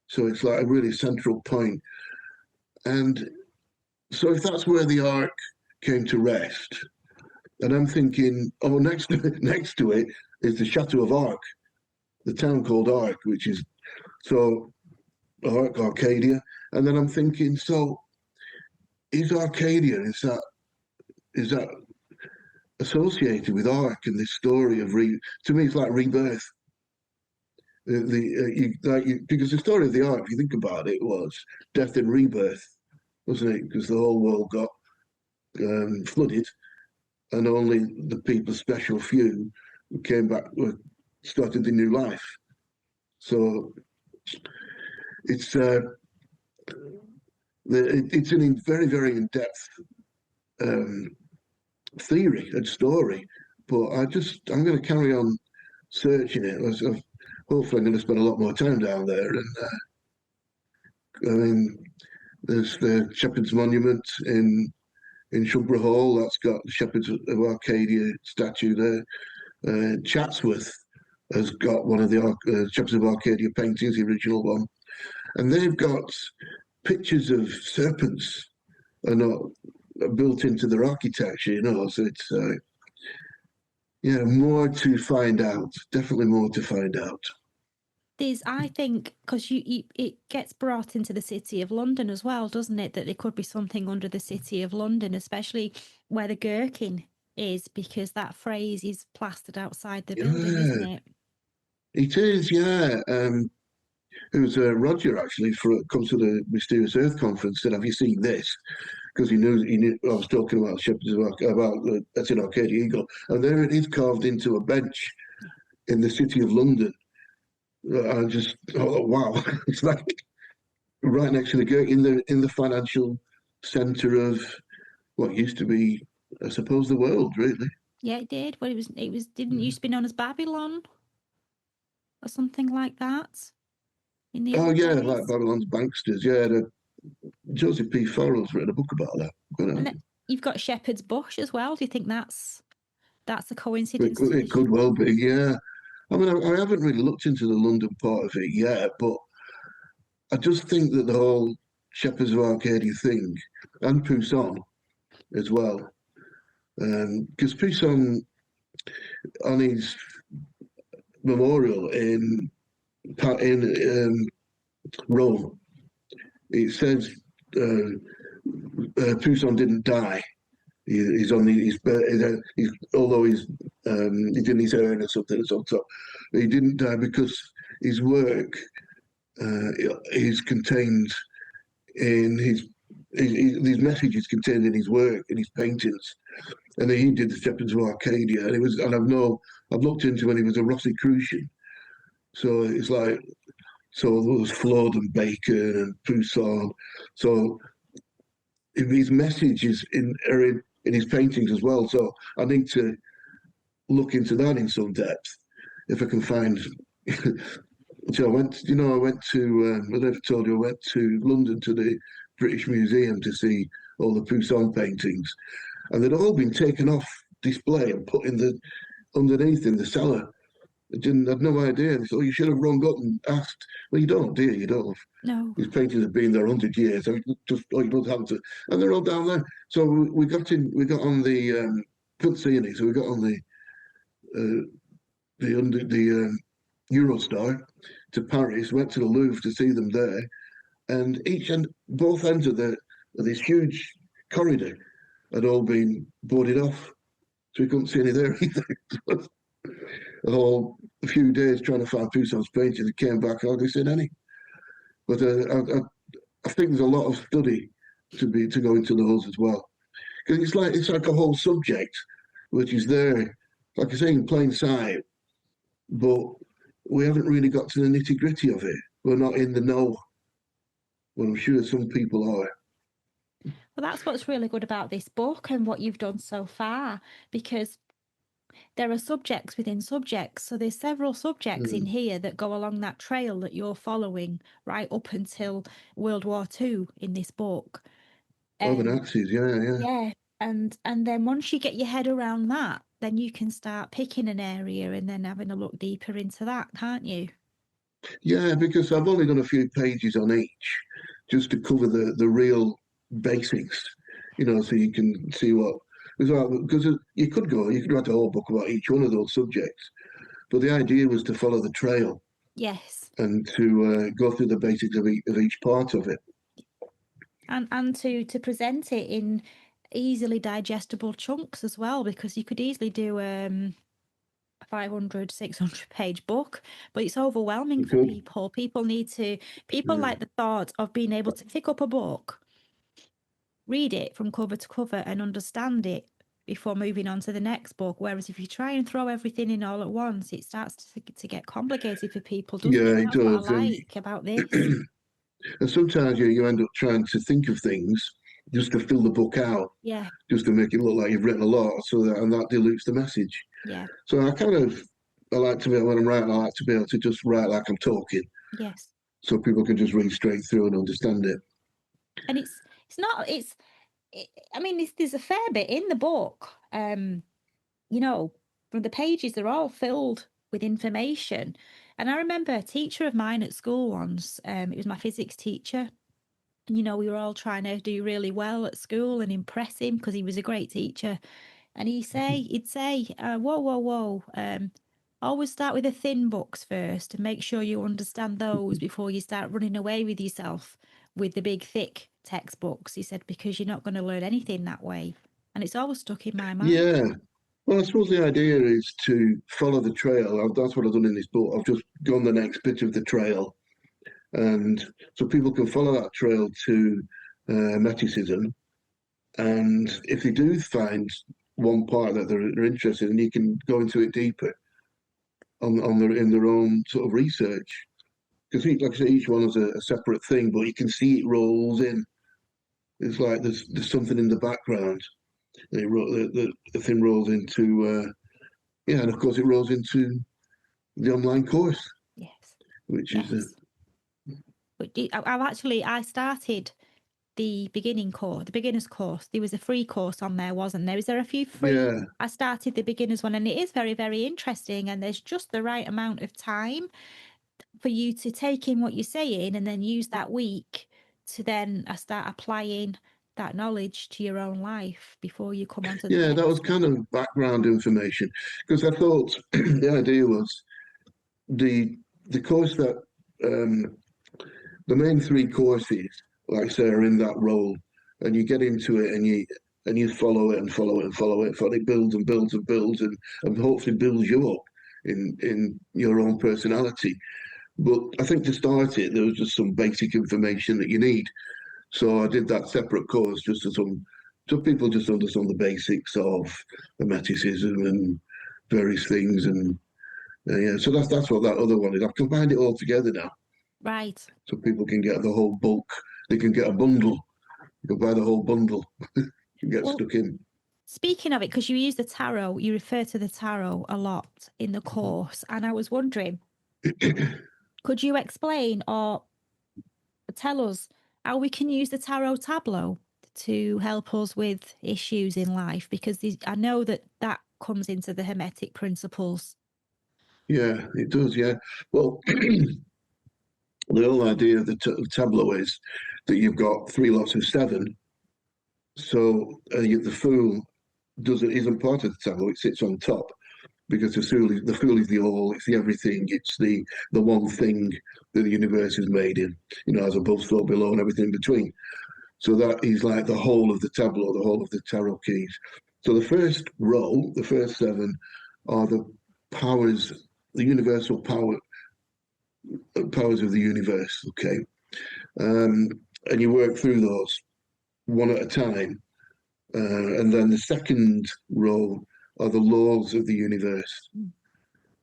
so it's like a really central point. And so if that's where the Ark came to rest, and I'm thinking, oh, next to it is the Chateau of Arc, the town called Arc, which is so Arcadia. And then I'm thinking, so is Arcadia, is that associated with Arc and this story of to me it's like rebirth. Because the story of the Ark, if you think about it, was death and rebirth, wasn't it? Because the whole world got flooded, and only the people, special few, who came back, started the new life. So it's it's a very, very in-depth theory and story, but I'm going to carry on searching it. Hopefully, I'm going to spend a lot more time down there. And I mean, there's the Shepherd's Monument in Shugborough Hall. That's got the Shepherds of Arcadia statue there. Chatsworth has got one of the Shepherds of Arcadia paintings, the original one, and they've got pictures of serpents are not built into their architecture, So it's yeah, more to find out. Definitely more to find out. I think, because it gets brought into the City of London as well, doesn't it? That there could be something under the City of London, especially where the Gherkin is, because that phrase is plastered outside the building, isn't it? It is, yeah. It was Roger actually comes to the Mysterious Earth conference. Said, "Have you seen this?" Because he knew I was talking about Shepherds about that's in Arcadia Eagle, and there it is carved into a bench in the City of London. I just wow, it's like right next to the gate in the financial centre of what used to be, I suppose, the world, really. Yeah, it did. Well, didn't used to be known as Babylon or something like that in the Oh old yeah, days. like Babylon's banksters. Yeah, Joseph P. Farrell's written a book about that. And then you've got Shepherd's Bush as well. Do you think that's That's a coincidence It too. could well be, yeah. I mean, I haven't really looked into the London part of it yet, but I just think that the whole Shepherds of Arcadia thing, and Poussin as well, because Poussin, on his memorial in Rome, it says Poussin didn't die. He's on the although he's in his urn or something on top. He didn't die because his work is contained in these messages contained in his work, in his paintings. And he did the Shepherds of Arcadia, and I've looked into when he was a Rosicrucian. So it's like, so there was Flood and Bacon and Poussin. So his message is in his paintings as well. So I need to look into that in some depth if I can find. So I went to, I never told you, I went to London to the British Museum to see all the Poussin paintings, and they'd all been taken off display and put in the underneath in the cellar. Had no idea. They thought, you should have rung up and asked. Well, you don't, do you? You don't. No. These paintings have been there 100 years. So just like you happen to, and they're all down there. So we got in. We got on the couldn't see any. So we got on the Eurostar to Paris. Went to the Louvre to see them there, and both ends of this huge corridor had all been boarded off, so we couldn't see any there either. A few days trying to find Poussin's paintings, and came back hardly seen any. But I think there's a lot of study to go into those as well, because it's like a whole subject which is there, like I say, in plain sight, but we haven't really got to the nitty gritty of it. We're not in the know. Well, I'm sure some people are. Well, that's what's really good about this book and what you've done so far, because there are subjects within subjects. So there's several subjects in here that go along that trail that you're following right up until World War II in this book. Oh, the Nazis, yeah. Yeah. And then once you get your head around that, then you can start picking an area and then having a look deeper into that, can't you? Yeah, because I've only done a few pages on each, just to cover the real basics, so you can see what. Because you could write a whole book about each one of those subjects, but the idea was to follow the trail. Yes. And to go through the basics of each part of it. And to present it in easily digestible chunks as well, because you could easily do a 500, 600 page book, but it's overwhelming for people. People like the thought of being able to pick up a book, read it from cover to cover and understand it before moving on to the next book. Whereas if you try and throw everything in all at once, it starts to get complicated for people, doesn't it? That's what I like about this. And sometimes you end up trying to think of things just to fill the book out. Yeah. Just to make it look like you've written a lot, and that dilutes the message. Yeah. So I like to be, when I'm writing, I like to be able to just write like I'm talking. Yes. So people can just read straight through and understand it. And I mean, there's a fair bit in the book. From the pages, they're all filled with information. And I remember a teacher of mine at school once, it was my physics teacher. And, we were all trying to do really well at school and impress him because he was a great teacher. And he'd say, whoa, always start with the thin books first and make sure you understand those before you start running away with yourself with the big, thick textbooks. He said, because you're not going to learn anything that way. And it's always stuck in my mind. Yeah. Well, I suppose the idea is to follow the trail. That's what I've done in this book. I've just gone the next bit of the trail. And so people can follow that trail to Hermeticism. And if they do find one part that they're interested in, you can go into it deeper in their own sort of research. Because, like I say, each one is a separate thing, but you can see it rolls in. It's like there's something in the background. The thing rolls into, and of course it rolls into the online course. Yes. Which yes. is. I started the beginner's course. There was a free course on there, wasn't there? Is there a few free? Yeah. I started the beginner's one, and it is very, very interesting. And there's just the right amount of time for you to take in what you're saying and then use that week to then start applying that knowledge to your own life before you come on to the Yeah, that was next. kind of background information because I thought the idea was the course that the main three courses, like I say, are in that role, and you get into it and you follow it and follow it and follow it, and it builds and builds and builds and hopefully builds you up in your own personality. But I think to start it, there was just some basic information that you need. So I did that separate course just so people just understand the basics of hermeticism and various things. And yeah, so that's what that other one is. I've combined it all together now, Right. so people can get the whole bulk. They can get a bundle. You can buy the whole bundle and get Well, stuck in. speaking of it, because you use the tarot, you refer to the tarot a lot in the course, and I was wondering, could you explain or tell us how we can use the Tarot Tableau to help us with issues in life? Because I know that comes into the Hermetic Principles. Yeah, it does. Yeah. Well, the whole idea of the tableau is that you've got three lots of seven. So the Fool isn't part of the tableau; it sits on top because the Fool is the all, it's the everything, it's the one thing that the universe is made in. As above, so below, and everything in between. So that is like the whole of the tableau, the whole of the tarot keys. So the first row, the first seven, are the powers, the universal powers of the universe. Okay, and you work through those one at a time. And then the second row are the laws of the universe.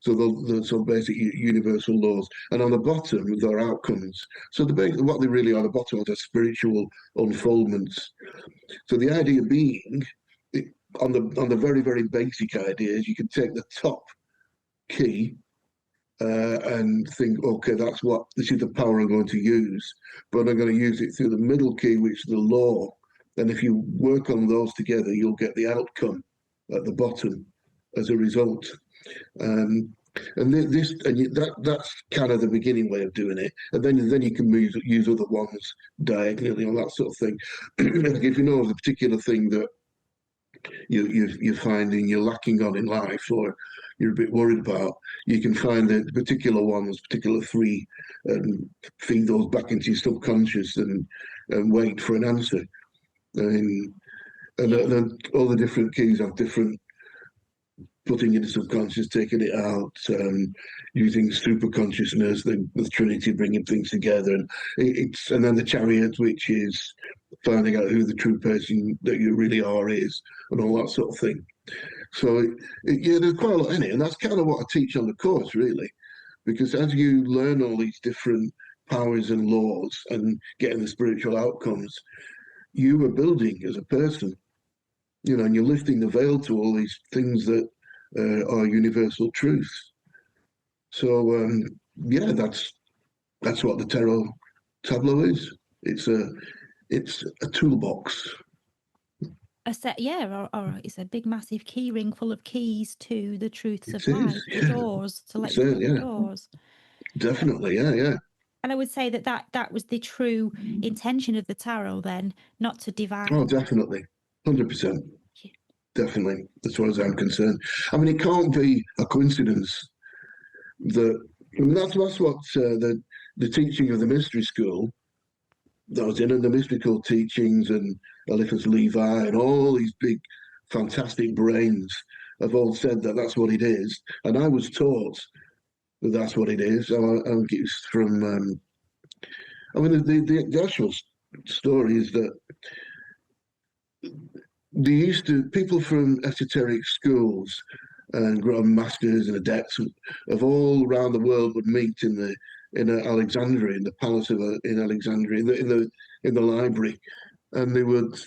So so basic universal laws, and on the bottom there are outcomes. So what they really are, the bottom are the spiritual unfoldments. So the idea being, on the very very basic ideas, you can take the top key and think, okay, this is the power I'm going to use, but I'm going to use it through the middle key, which is the law. And if you work on those together, you'll get the outcome at the bottom as a result. That's kind of the beginning way of doing it, and then you can use other ones diagonally and that sort of thing. Like if you know of a particular thing that you're finding you're lacking on in life, or you're a bit worried about, you can find the particular ones, particular three, and feed those back into your subconscious and wait for an answer. And then all the different keys have different putting in the subconscious, taking it out, using super consciousness, the Trinity bringing things together, and and then the Chariot, which is finding out who the true person that you really are is, and all that sort of thing. So yeah, there's quite a lot in it, and that's kind of what I teach on the course, really, because as you learn all these different powers and laws and getting the spiritual outcomes, you are building as a person, and you're lifting the veil to all these things that are universal truths. So yeah, that's what the Tarot Tableau is. It's a toolbox. A set, yeah, or it's a big massive key ring full of keys to the truths of It life, is, the yeah. doors to let you through the doors. Definitely, yeah. And I would say that was the true intention of the tarot then, not to divide. Oh, definitely, 100%. Definitely, as far as I'm concerned. I mean, it can't be a coincidence that. I mean, that's what the teaching of the mystery school that I was in, and the mystical teachings, and Eliphas Levi, and all these big, fantastic brains have all said that that's what it is. And I was taught that that's what it is. I think it's from. I mean, the actual story is that people from esoteric schools and grand masters and adepts of all around the world would meet in Alexandria, in the palace in Alexandria, in the library, and they would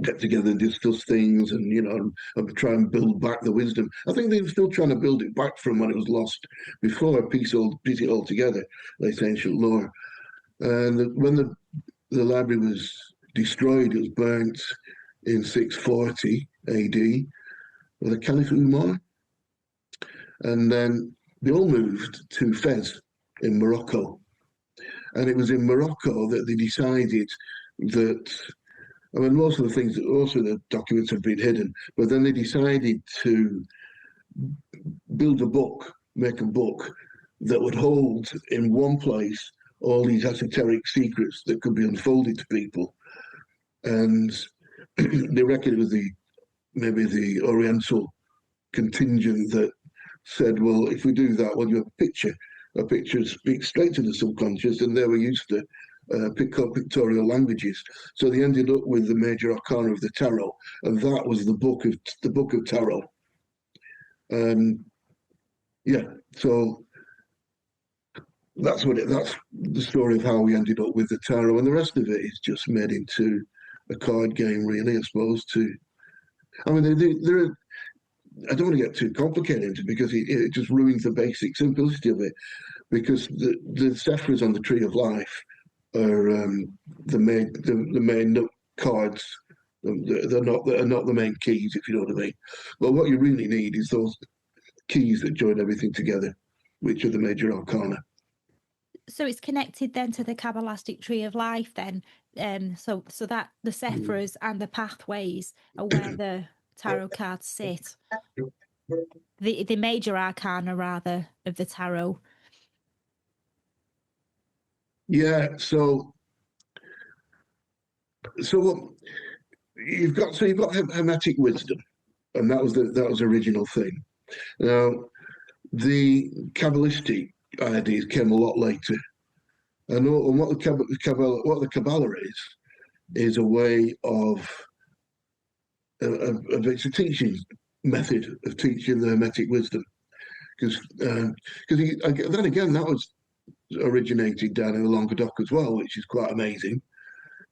get together and discuss things, and and try and build back the wisdom. I think they were still trying to build it back from when it was lost before, piece it all together, the ancient lore. And when the library was destroyed, it was burnt in 640 AD by the Caliph Umar. And then they all moved to Fez in Morocco. And it was in Morocco that they decided that, I mean, most of the documents have been hidden, but then they decided to make a book that would hold in one place all these esoteric secrets that could be unfolded to people. And they reckon it was maybe the Oriental contingent that said, well, if we do that, well, you have a picture speaks straight to the subconscious, and they were used to pick up pictorial languages. So they ended up with the major arcana of the tarot, and that was the book of tarot. Yeah, so that's the story of how we ended up with the tarot, and the rest of it is just made into a card game, really, I suppose. I mean, I don't want to get too complicated into it because it just ruins the basic simplicity of it. Because the Sephiras on the Tree of Life are the main cards. They're not the main keys, if you know what I mean. But what you really need is those keys that join everything together, which are the major arcana. So it's connected then to the Kabbalistic Tree of Life then. So that the Sephiras and the pathways are where the tarot cards sit. The major arcana, rather, of the tarot. Yeah, so you've got Hermetic wisdom, and that was the original thing. Now, the Kabbalistic ideas came a lot later, and what the Kabbalah is a way of it's a teaching method of teaching the Hermetic wisdom, because then again that was originated down in the Languedoc as well, which is quite amazing.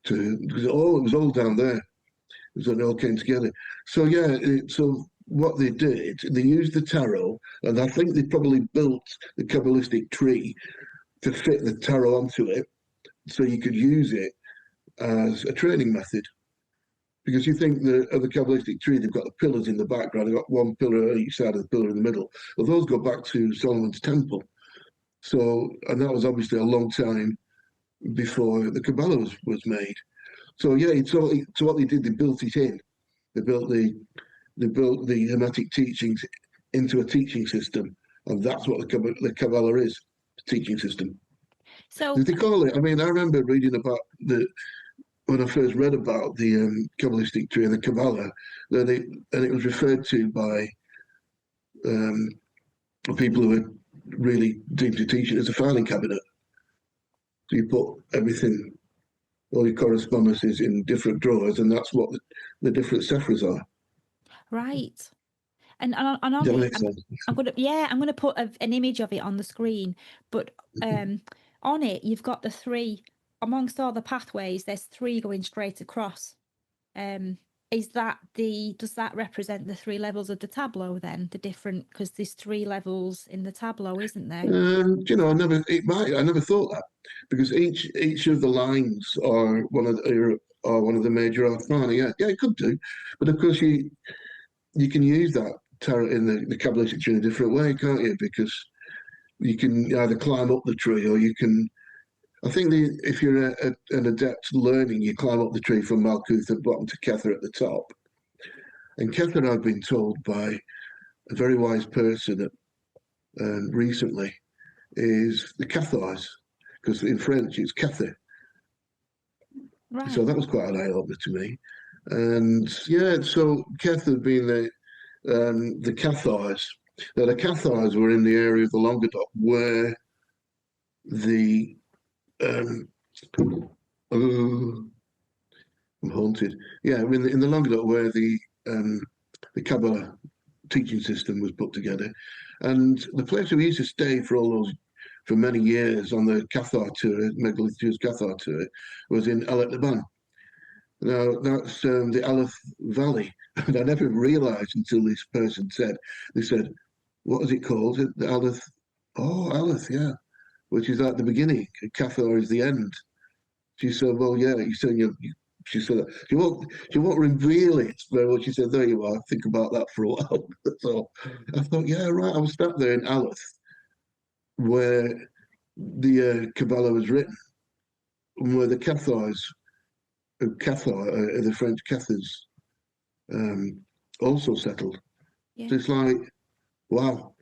Because it was all down there. It all came together. So yeah, so what they did, they used the tarot, and I think they probably built the Kabbalistic tree to fit the tarot onto it, so you could use it as a training method. Because you think the Kabbalistic tree, they've got the pillars in the background, they've got one pillar on each side of the pillar in the middle. Well, those go back to Solomon's temple. So, and that was obviously a long time before the Kabbalah was made. So yeah, so what they did, they built it in. They built the Hermetic teachings into a teaching system, and that's what the Kabbalah is, a teaching system. So they call it. I mean, I remember reading about when I first read about the Kabbalistic tree and the Kabbalah, and it was referred to by people who were really deeply teaching as a filing cabinet. So you put everything, all your correspondences in different drawers, and that's what the different Sephiras are. Right. And on it, I'm gonna put an image of it on the screen. But on it, you've got the three amongst all the pathways. There's three going straight across. Does that represent the three levels of the tableau then? The different, because there's three levels in the tableau, isn't there? I never thought that, because each of the lines are one of the major arcana. Yeah, it could do, but of course you can use that tarot in the Kabbalistic tree in a different way, can't you? Because you can either climb up the tree, or you can. I think if you're an adept learning, you climb up the tree from Malkuth at the bottom to Kether at the top. And Kether, I've been told by a very wise person recently, is the Cathars, because in French it's Kether. Right. So that was quite an eye-opener to me. And yeah, so Kether being the Cathars. Now, the Cathars were in the area of the Languedoc where the I'm haunted. Yeah, in the Languedoc where the Kabbalah teaching system was put together, and the place we used to stay for many years on the Cathar tour, Megalithia's Cathar tour, was in Aleph Laban. Now that's the Aleph Valley, and I never realised until this person said, what is it called? The Aleph. Oh, Aleph, yeah. which is at the beginning. Cathar is the end. She said, well, yeah, you said she said that. She won't reveal it very well. She said, there you are, think about that for a while. So I thought, yeah, right. I was sat there in Aleph where the Kabbalah was written, and where the the French Cathars, also settled. Yeah. So it's like, wow,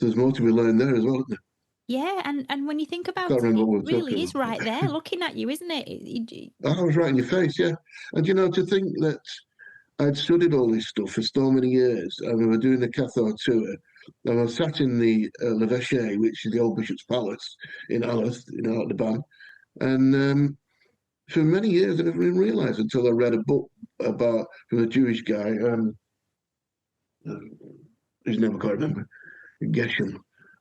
there's more to be learned there as well, isn't there? Yeah, and when you think Can't about it, remember it what we were really talking is about. right there looking at you, isn't it? I was right in your face, yeah. And to think that I'd studied all this stuff for so many years, and we were doing the Cathar tour, and I was sat in the Leveshe, which is the old Bishop's Palace in Aleph, at the Ban, and for many years I never even realised until I read a book from a Jewish guy, his name I can't remember, Geshem,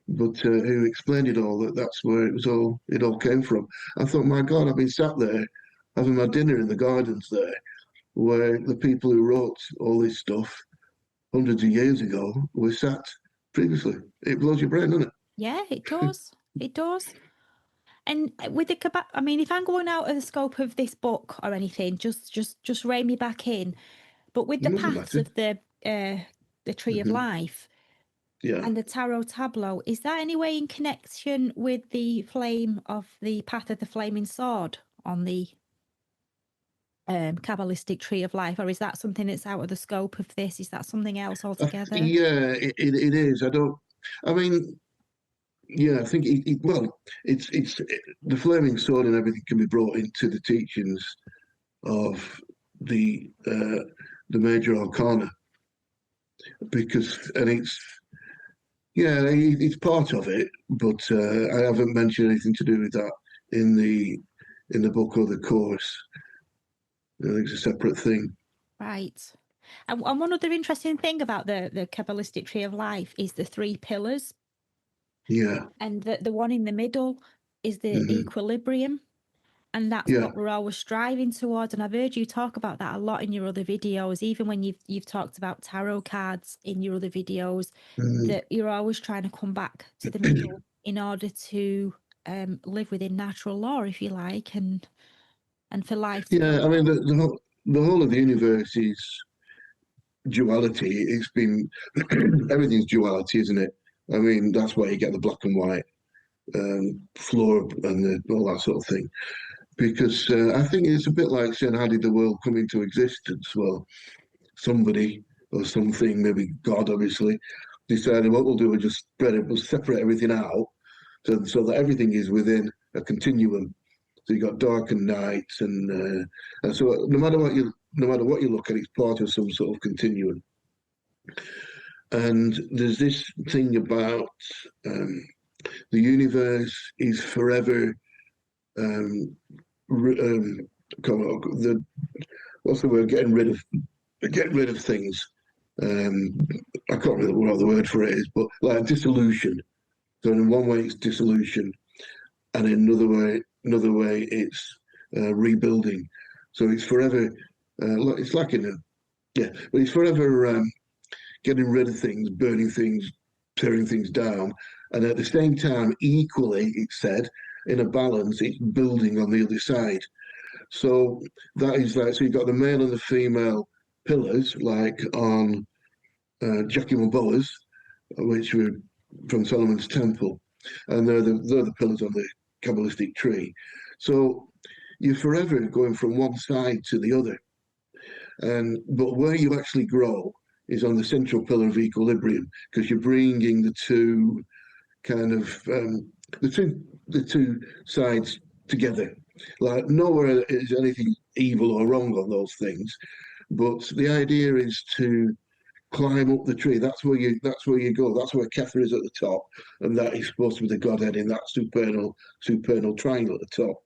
but who explained it all, that's where it all came from. I thought, my God, I've been sat there having my dinner in the gardens there, where the people who wrote all this stuff hundreds of years ago were sat previously. It blows your brain, doesn't it? Yeah, it does. It does. And with the Kabbalah, I mean, if I'm going out of the scope of this book or anything, just rein me back in. But with the It doesn't paths matter. of the Tree of Hmm. Life Yeah. and the Tarot Tableau, is that any way in connection with the flame of the path of the flaming sword on the Kabbalistic Tree of Life, or is that something that's out of the scope of this? Is that something else altogether? Yeah, it is. I mean, yeah, I think well, the flaming sword and everything can be brought into the teachings of the major arcana and it's part of it, but I haven't mentioned anything to do with that in the book or the course. I think it's a separate thing. Right. And one other interesting thing about the Kabbalistic Tree of Life is the three pillars. Yeah. And the one in the middle is the Hmm. equilibrium. And that's Yeah. what we're always striving towards. And I've heard you talk about that a lot in your other videos, even when you've talked about tarot cards in your other videos, Mhm. that you're always trying to come back to the middle in order to live within natural law, if you like, and for life to go Yeah, I mean, well. the whole of the universe is duality. It's been everything's duality, isn't it? I mean, that's why you get the black and white floor and all that sort of thing. Because I think it's a bit like saying, how did the world come into existence? Well, somebody or something, maybe God, obviously, decided what we'll do is just we'll separate everything out so that everything is within a continuum. So you got dark and night, and so no matter what you look at, it's part of some sort of continuum. And there's this thing about um, the universe is forever. Um, the what's the word? Getting rid of things. Um, I can't remember what the word for it is, but like dissolution. So in one way it's dissolution, and in another way it's rebuilding. So it's forever. It's like but it's forever getting rid of things, burning things, tearing things down, and at the same time, equally, it's said in a balance, it's building on the other side. So that is like so you've got the male and the female pillars, like on Jackie Boas, which were from Solomon's Temple, and they're the pillars on the Kabbalistic tree. So you're forever going from one side to the other, but where you actually grow is on the central pillar of equilibrium because you're bringing the two kind of the two sides together. Like nowhere is anything evil or wrong on those things, but the idea is to climb up the tree. That's where you go. That's where Kepha is at the top, and that is supposed to be the Godhead in that supernal triangle at the top.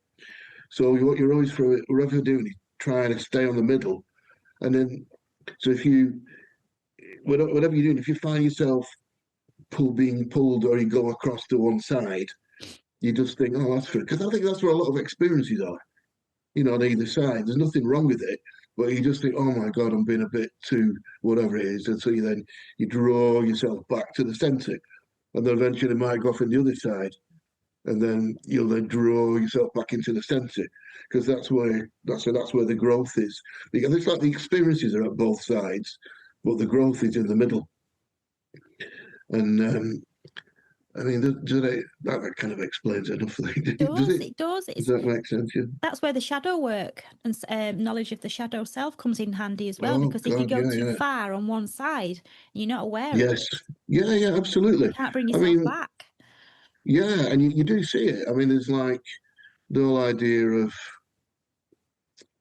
So what you're always forever doing is trying to stay on the middle, and then so if you whatever you're doing, if you find yourself being pulled or you go across to one side, you just think, oh, that's fair. Because I think that's where a lot of experiences are, on either side. There's nothing wrong with it, but you just think, oh my God, I'm being a bit too whatever it is. And so you draw yourself back to the center, and then eventually it might go off in the other side. and then you'll then draw yourself back into the center, because that's where the growth is. Because it's like the experiences are at both sides, but the growth is in the middle. And I mean, that kind of explains enough. Does it? It does. Does that make sense? Yeah. That's where the shadow work and knowledge of the shadow self comes in handy as well. Oh Because if you God, go yeah, too yeah. far on one side, you're not aware of Yes. it. Yeah, yeah, absolutely. You can't bring I yourself mean, back. yeah, and you do see it. I mean, there's like the whole idea of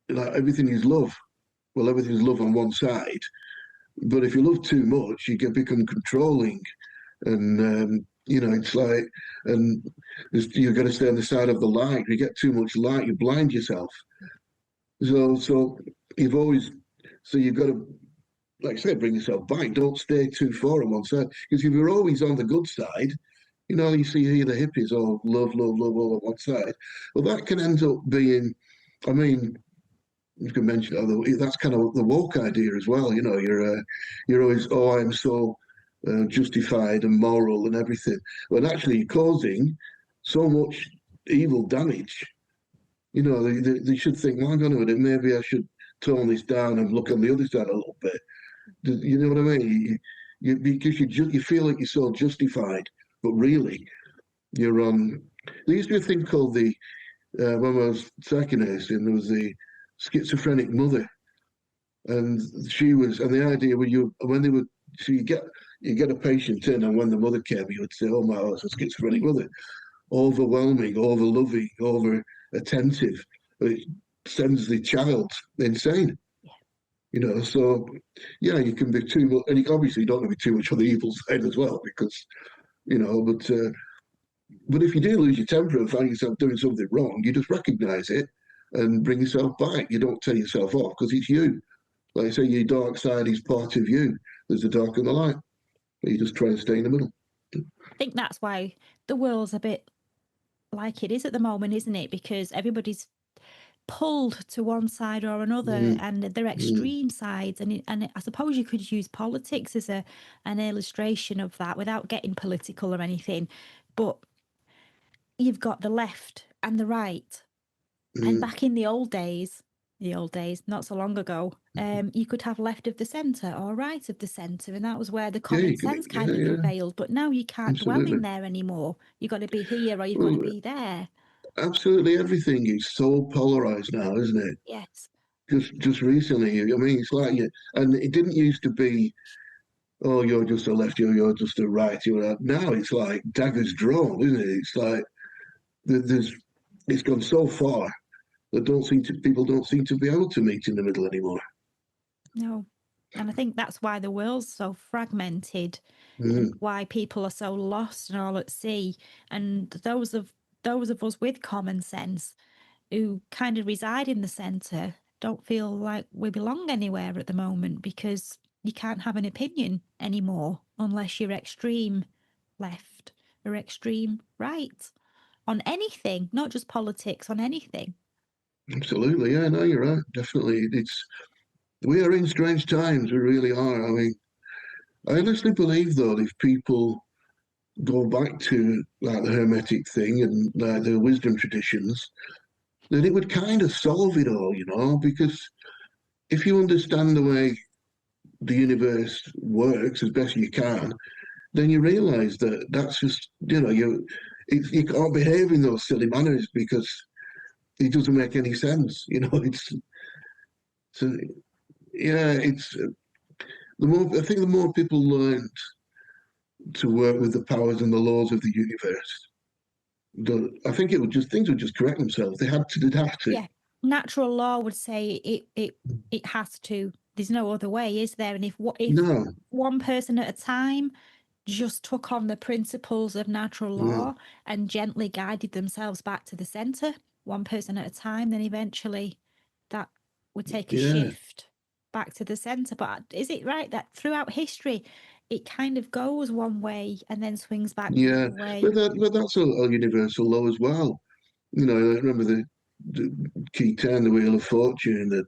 like everything is love. Well, everything is love on one side, but if you love too much, you get become controlling, and it's like, and you've got to stay on the side of the light. If you get too much light, you blind yourself. So you've always, so you've got to, like I said, bring yourself back. Don't stay too far on one side, because if you're always on the good side, you see here the hippies, all love, love, love, all on one side. Well, that can end up being, I mean, you can mention that's kind of the woke idea as well. You're always, oh, I'm so justified and moral and everything, when actually you're causing so much evil damage. They should think, well, hang on a minute, maybe I should tone this down and look on the other side a little bit. You know what I mean? Because you feel like you're so justified, but really you're on. There used to be a thing called when I was psychoanalyzing, there was the schizophrenic mother, and the idea when they would, so you get a patient in, and when the mother came, you would say, "Oh my, it's a schizophrenic mother, overwhelming, over loving, over attentive. It sends the child insane." So yeah, you can be too much, and you obviously don't want to be too much on the evil side as well, because but if you do lose your temper and find yourself doing something wrong, you just recognize it and bring yourself back. You don't tell yourself off, because it's you. Like I say, your dark side is part of you. There's the dark and the light. But you just try and stay in the middle. I think that's why the world's a bit like it is at the moment, isn't it? Because everybody's pulled to one side or another, and they're extreme sides. And I suppose you could use politics as an illustration of that without getting political or anything. But you've got the left and the right. And back in the old days, not so long ago, you could have left of the centre or right of the centre, and that was where the common sense kind of prevailed. But now you can't dwell in there anymore. You've got to be here or you've got to be there. Absolutely everything is so polarized now, isn't it? Yes. Just recently, I mean, it's like, and it didn't used to be, oh, you're just a left, you're just a right. Now it's like daggers drawn, isn't it? It's like it's gone so far that people don't seem to be able to meet in the middle anymore. No. And I think that's why the world's so fragmented and why people are so lost and all at sea. And those of us with common sense who kind of reside in the centre don't feel like we belong anywhere at the moment, because you can't have an opinion anymore unless you're extreme left or extreme right on anything, not just politics, on anything. Absolutely, yeah, no, you're right. Definitely, we are in strange times. We really are. I mean, I honestly believe though, if people go back to like the Hermetic thing and like the wisdom traditions, then it would kind of solve it all, because if you understand the way the universe works as best you can, then you realize that that's just, you can't behave in those silly manners, because it doesn't make any sense. So yeah, I think the more people learned to work with the powers and the laws of the universe, I think things would just correct themselves. They'd have to. Yeah, natural law would say it has to. There's no other way, is there? And if No. one person at a time just took on the principles of natural law and gently guided themselves back to the center, one person at a time, then eventually that would take a shift back to the center. But is it right that throughout history it kind of goes one way and then swings back the other way? But that's a universal law as well. I remember the key 10, the Wheel of Fortune, that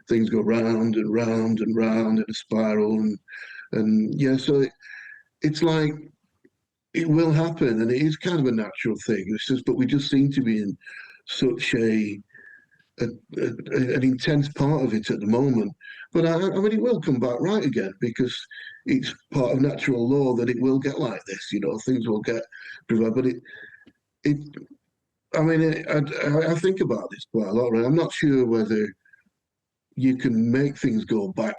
things go round and round and round in a spiral, and yeah, so it's like it will happen, and it is kind of a natural thing. It's just, but we just seem to be in such an intense part of it at the moment. But I mean, it will come back right again because it's part of natural law that it will get like this. You know, things will get prevailed. But it. I mean, I think about this quite a lot. Right? I'm not sure whether you can make things go back.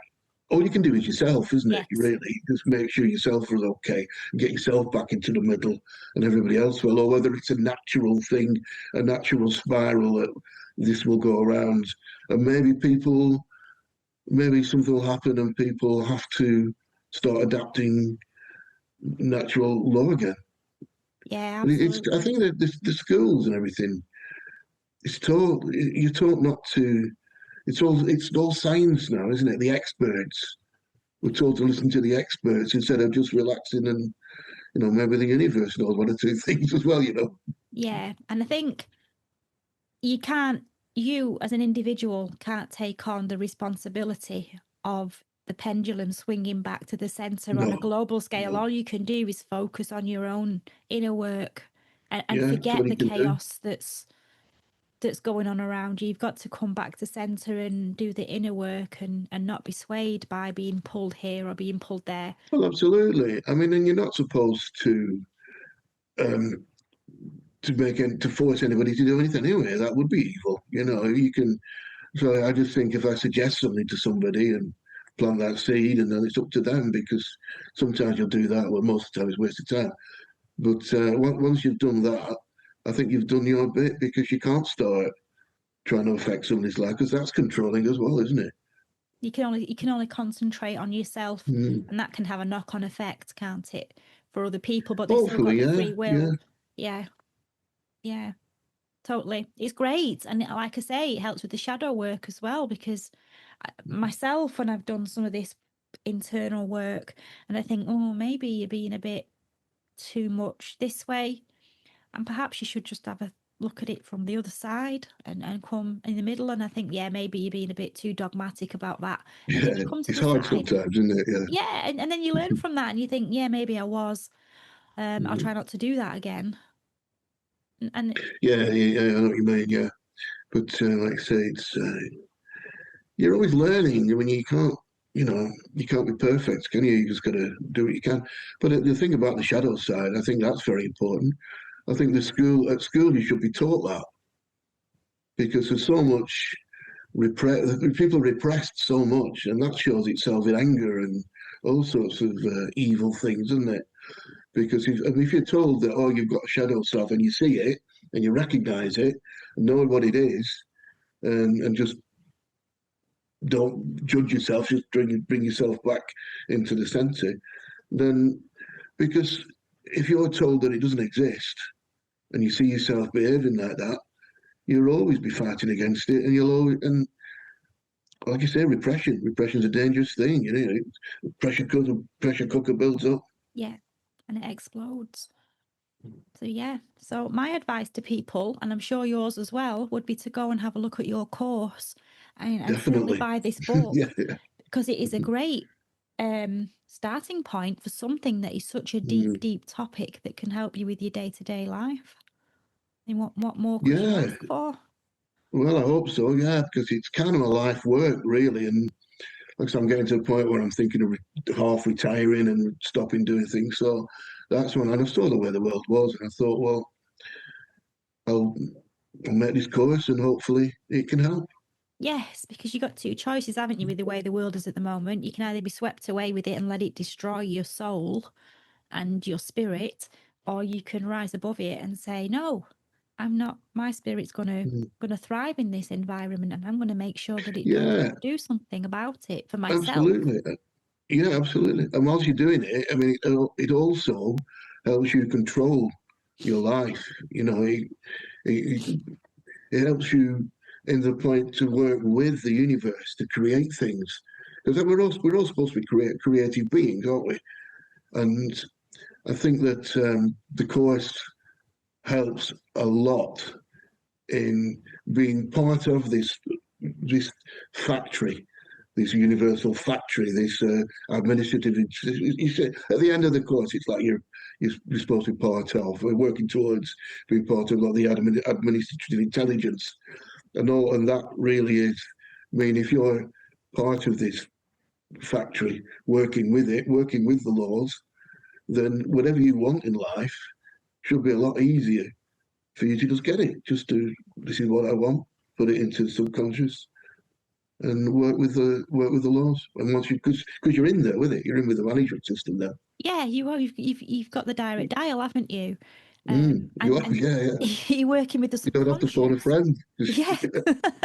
All you can do is yourself, isn't it? Yes. Really, just make sure yourself is okay, get yourself back into the middle, and everybody else will. Or whether it's a natural thing, a natural spiral that this will go around, and maybe something will happen, and people have to start adapting natural law again. Yeah, But I absolutely. think that the schools and everything, you're taught not to. It's all science now, isn't it? The experts. We're told to listen to the experts instead of just relaxing and maybe the universe knows one or two things as well. Yeah. And I think you can't, you as an individual can't take on the responsibility of the pendulum swinging back to the center on a No, global scale. no. All you can do is focus on your own inner work and Yeah, that's forget what the you can do. chaos that's going on around you. You've got to come back to center and do the inner work and not be swayed by being pulled here or being pulled there. Well, absolutely. I mean, and you're not supposed um, to force anybody to do anything anyway. That would be evil. You can. So I just think if I suggest something to somebody and plant that seed, and then it's up to them because sometimes you'll do that. Well, most of the time it's a waste of time. But once you've done that, I think you've done your bit because you can't start trying to affect somebody's life because that's controlling as well, isn't it? You can only concentrate on yourself, Mm. and that can have a knock-on effect, can't it, for other people, but they've still got Hopefully, the yeah, free yeah. will. Yeah, yeah, totally. It's great. And like I say, it helps with the shadow work as well, because myself, when I've done some of this internal work and I think, oh, maybe you're being a bit too much this way, and perhaps you should just have a look at it from the other side and come in the middle. And I think, yeah, maybe you're being a bit too dogmatic about that. And then you Yeah, come to it's the hard side and sometimes, isn't it? yeah, and then you learn from that and you think, yeah, maybe I was. I'll Yeah, try not to do that again. And yeah, yeah, I know what you mean. Yeah, but like I say, you're always learning. I mean, you can't be perfect, can you? You just got to do what you can. But the thing about the shadow side, I think that's very important. I think at school you should be taught that because there's so much people repressed so much, and that shows itself in anger and all sorts of evil things, doesn't it? Because if you're told that, oh, you've got a shadow self and you see it and you recognize it and know what it is, and just don't judge yourself, just bring yourself back into the center, then because if you're told that it doesn't exist and you see yourself behaving like that, you'll always be fighting against it, and you'll always, and like you say, repression's a dangerous thing. Pressure cooker builds up. yeah, and it explodes. So, yeah. So, my advice to people, and I'm sure yours as well, would be to go and have a look at your course and certainly Definitely. buy this Yeah, book, yeah. because it is a great starting point for something that is such a deep, Mm. deep topic that can help you with your day to day life. And what more could you Yeah. ask for? Well, I hope so. Yeah, because it's kind of a life work, really. And like I said, I'm getting to a point where I'm thinking of half retiring and stopping doing things. So that's when I saw the way the world was, and I thought, well, I'll, I'll make this course, and hopefully it can help. Yes, because you've got two choices, haven't you, with the way the world is at the moment? You can either be swept away with it and let it destroy your soul and your spirit, or you can rise above it and say, no, I'm not, my spirit's Mm. gonna thrive in this environment, and I'm gonna make sure that it does Yeah, do something about it for myself. absolutely. Yeah, absolutely. And whilst you're doing it, I mean, it also helps you control your life. It, it helps you in the point to work with the universe to create things. Because we're all supposed to be creative beings, aren't we? And I think that the course helps a lot in being part of this factory, this universal factory, this administrative. You say at the end of the course, it's like you're supposed to be part of. We're working towards being part of, like, the administrative intelligence, and that really is. I mean, if you're part of this factory, working with the laws, then whatever you want in life should be a lot easier for you to just get it. Just do, this is what I want, put it into the subconscious, and work with the laws. And once because you're in there with it, you're in with the management system now. Yeah, you are. You've got the direct dial, haven't you? You are, And yeah. you're working with the You don't have to phone a subconscious. friend. Yeah.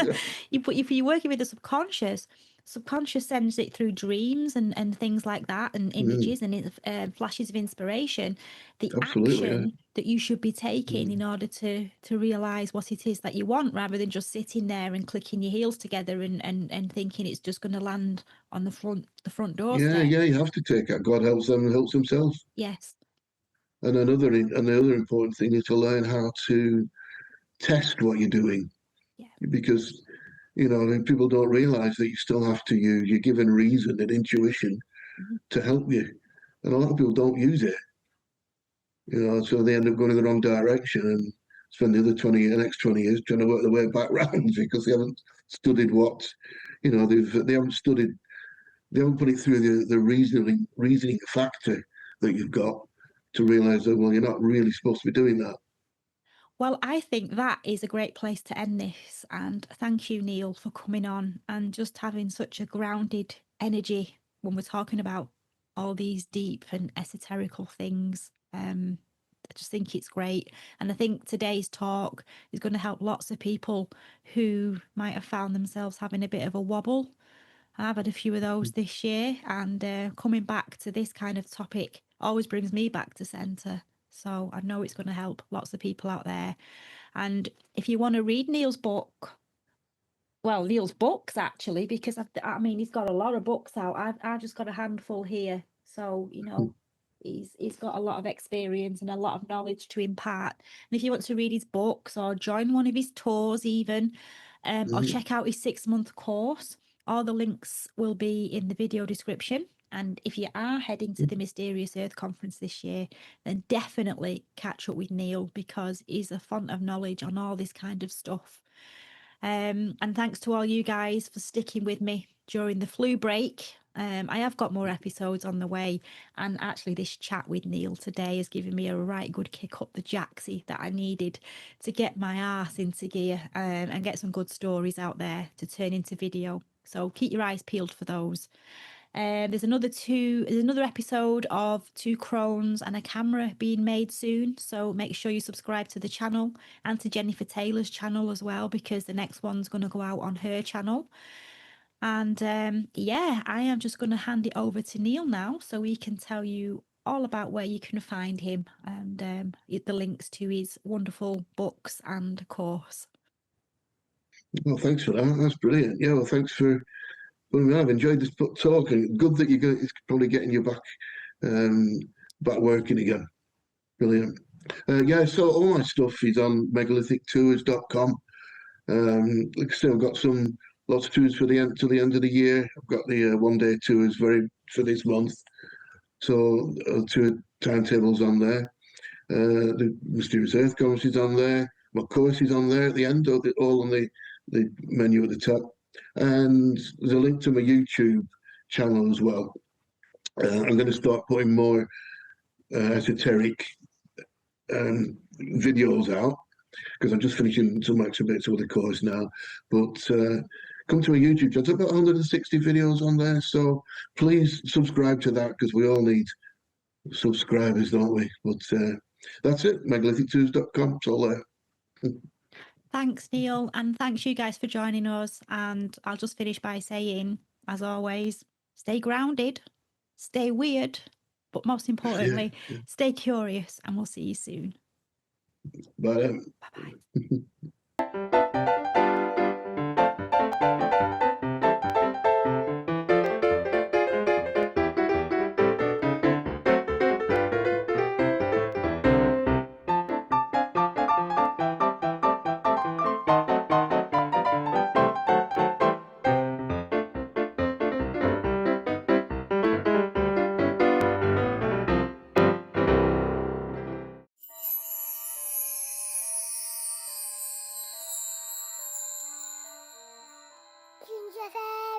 Yeah. If you're working with the subconscious sends it through dreams and things like that, and images and flashes of inspiration, the Absolutely, yeah. action that you should be taking in order to realize what it is that you want, rather than just sitting there and clicking your heels together and thinking it's just going to land on the front doorstep. Yeah, you have to take it. God helps them and helps themselves. Yes. And another important thing is to learn how to test what you're doing. Yeah. Because, I mean, people don't realize that you still have to use your given reason and intuition to help you. And a lot of people don't use it. So they end up going in the wrong direction and spend the next 20 years trying to work their way back round because they haven't studied they haven't put it through the reasoning factor that you've got to realize that, well, you're not really supposed to be doing that. Well, I think that is a great place to end this. And thank you, Neil, for coming on and just having such a grounded energy when we're talking about all these deep and esoterical things. I just think it's great. And I think today's talk is going to help lots of people who might have found themselves having a bit of a wobble. I've had a few of those this year, and coming back to this kind of topic always brings me back to centre. So I know it's going to help lots of people out there. And if you want to read Neil's book, well, Neil's books actually, because I mean, he's got a lot of books out. I've just got a handful here. So, he's got a lot of experience and a lot of knowledge to impart. And if you want to read his books or join one of his tours even, or check out his 6-month course, all the links will be in the video description. And if you are heading to the Mysterious Earth Conference this year, then definitely catch up with Neil, because he's a font of knowledge on all this kind of stuff. And thanks to all you guys for sticking with me during the flu break. I have got more episodes on the way, and actually this chat with Neil today has given me a right good kick up the jacksie that I needed to get my arse into gear, and get some good stories out there to turn into video. So keep your eyes peeled for those. There's another episode of 2 Crones and a Camera being made soon, so make sure you subscribe to the channel and to Jennifer Taylor's channel as well, because the next one's going to go out on her channel. And yeah, I am just going to hand it over to Neil now so he can tell you all about where you can find him and the links to his wonderful books and course. Well, thanks for that. That's brilliant. Yeah, well, thanks for. Well, I've enjoyed this talk, and good that it's probably getting you back working again. Brilliant. Yeah, so all my stuff is on megalithic-tours.com. Like I say, I've got lots of tours till the end of the year. I've got the one-day tours for this month. So 2 timetables on there. The Mysterious Earth Conference is on there. My course is on there at the end, all on the menu at the top. And there's a link to my YouTube channel as well. I'm going to start putting more esoteric videos out, because I'm just finishing some extra bits of the course now. But come to my YouTube channel. I've got 160 videos on there, so please subscribe to that, because we all need subscribers, don't we? But that's it. megalithic-tours.com. It's all there. Thanks, Neil, and thanks you guys for joining us. And I'll just finish by saying, as always, stay grounded, stay weird, but most importantly, stay curious, and we'll see you soon. Bye. Bye-bye. Joseph.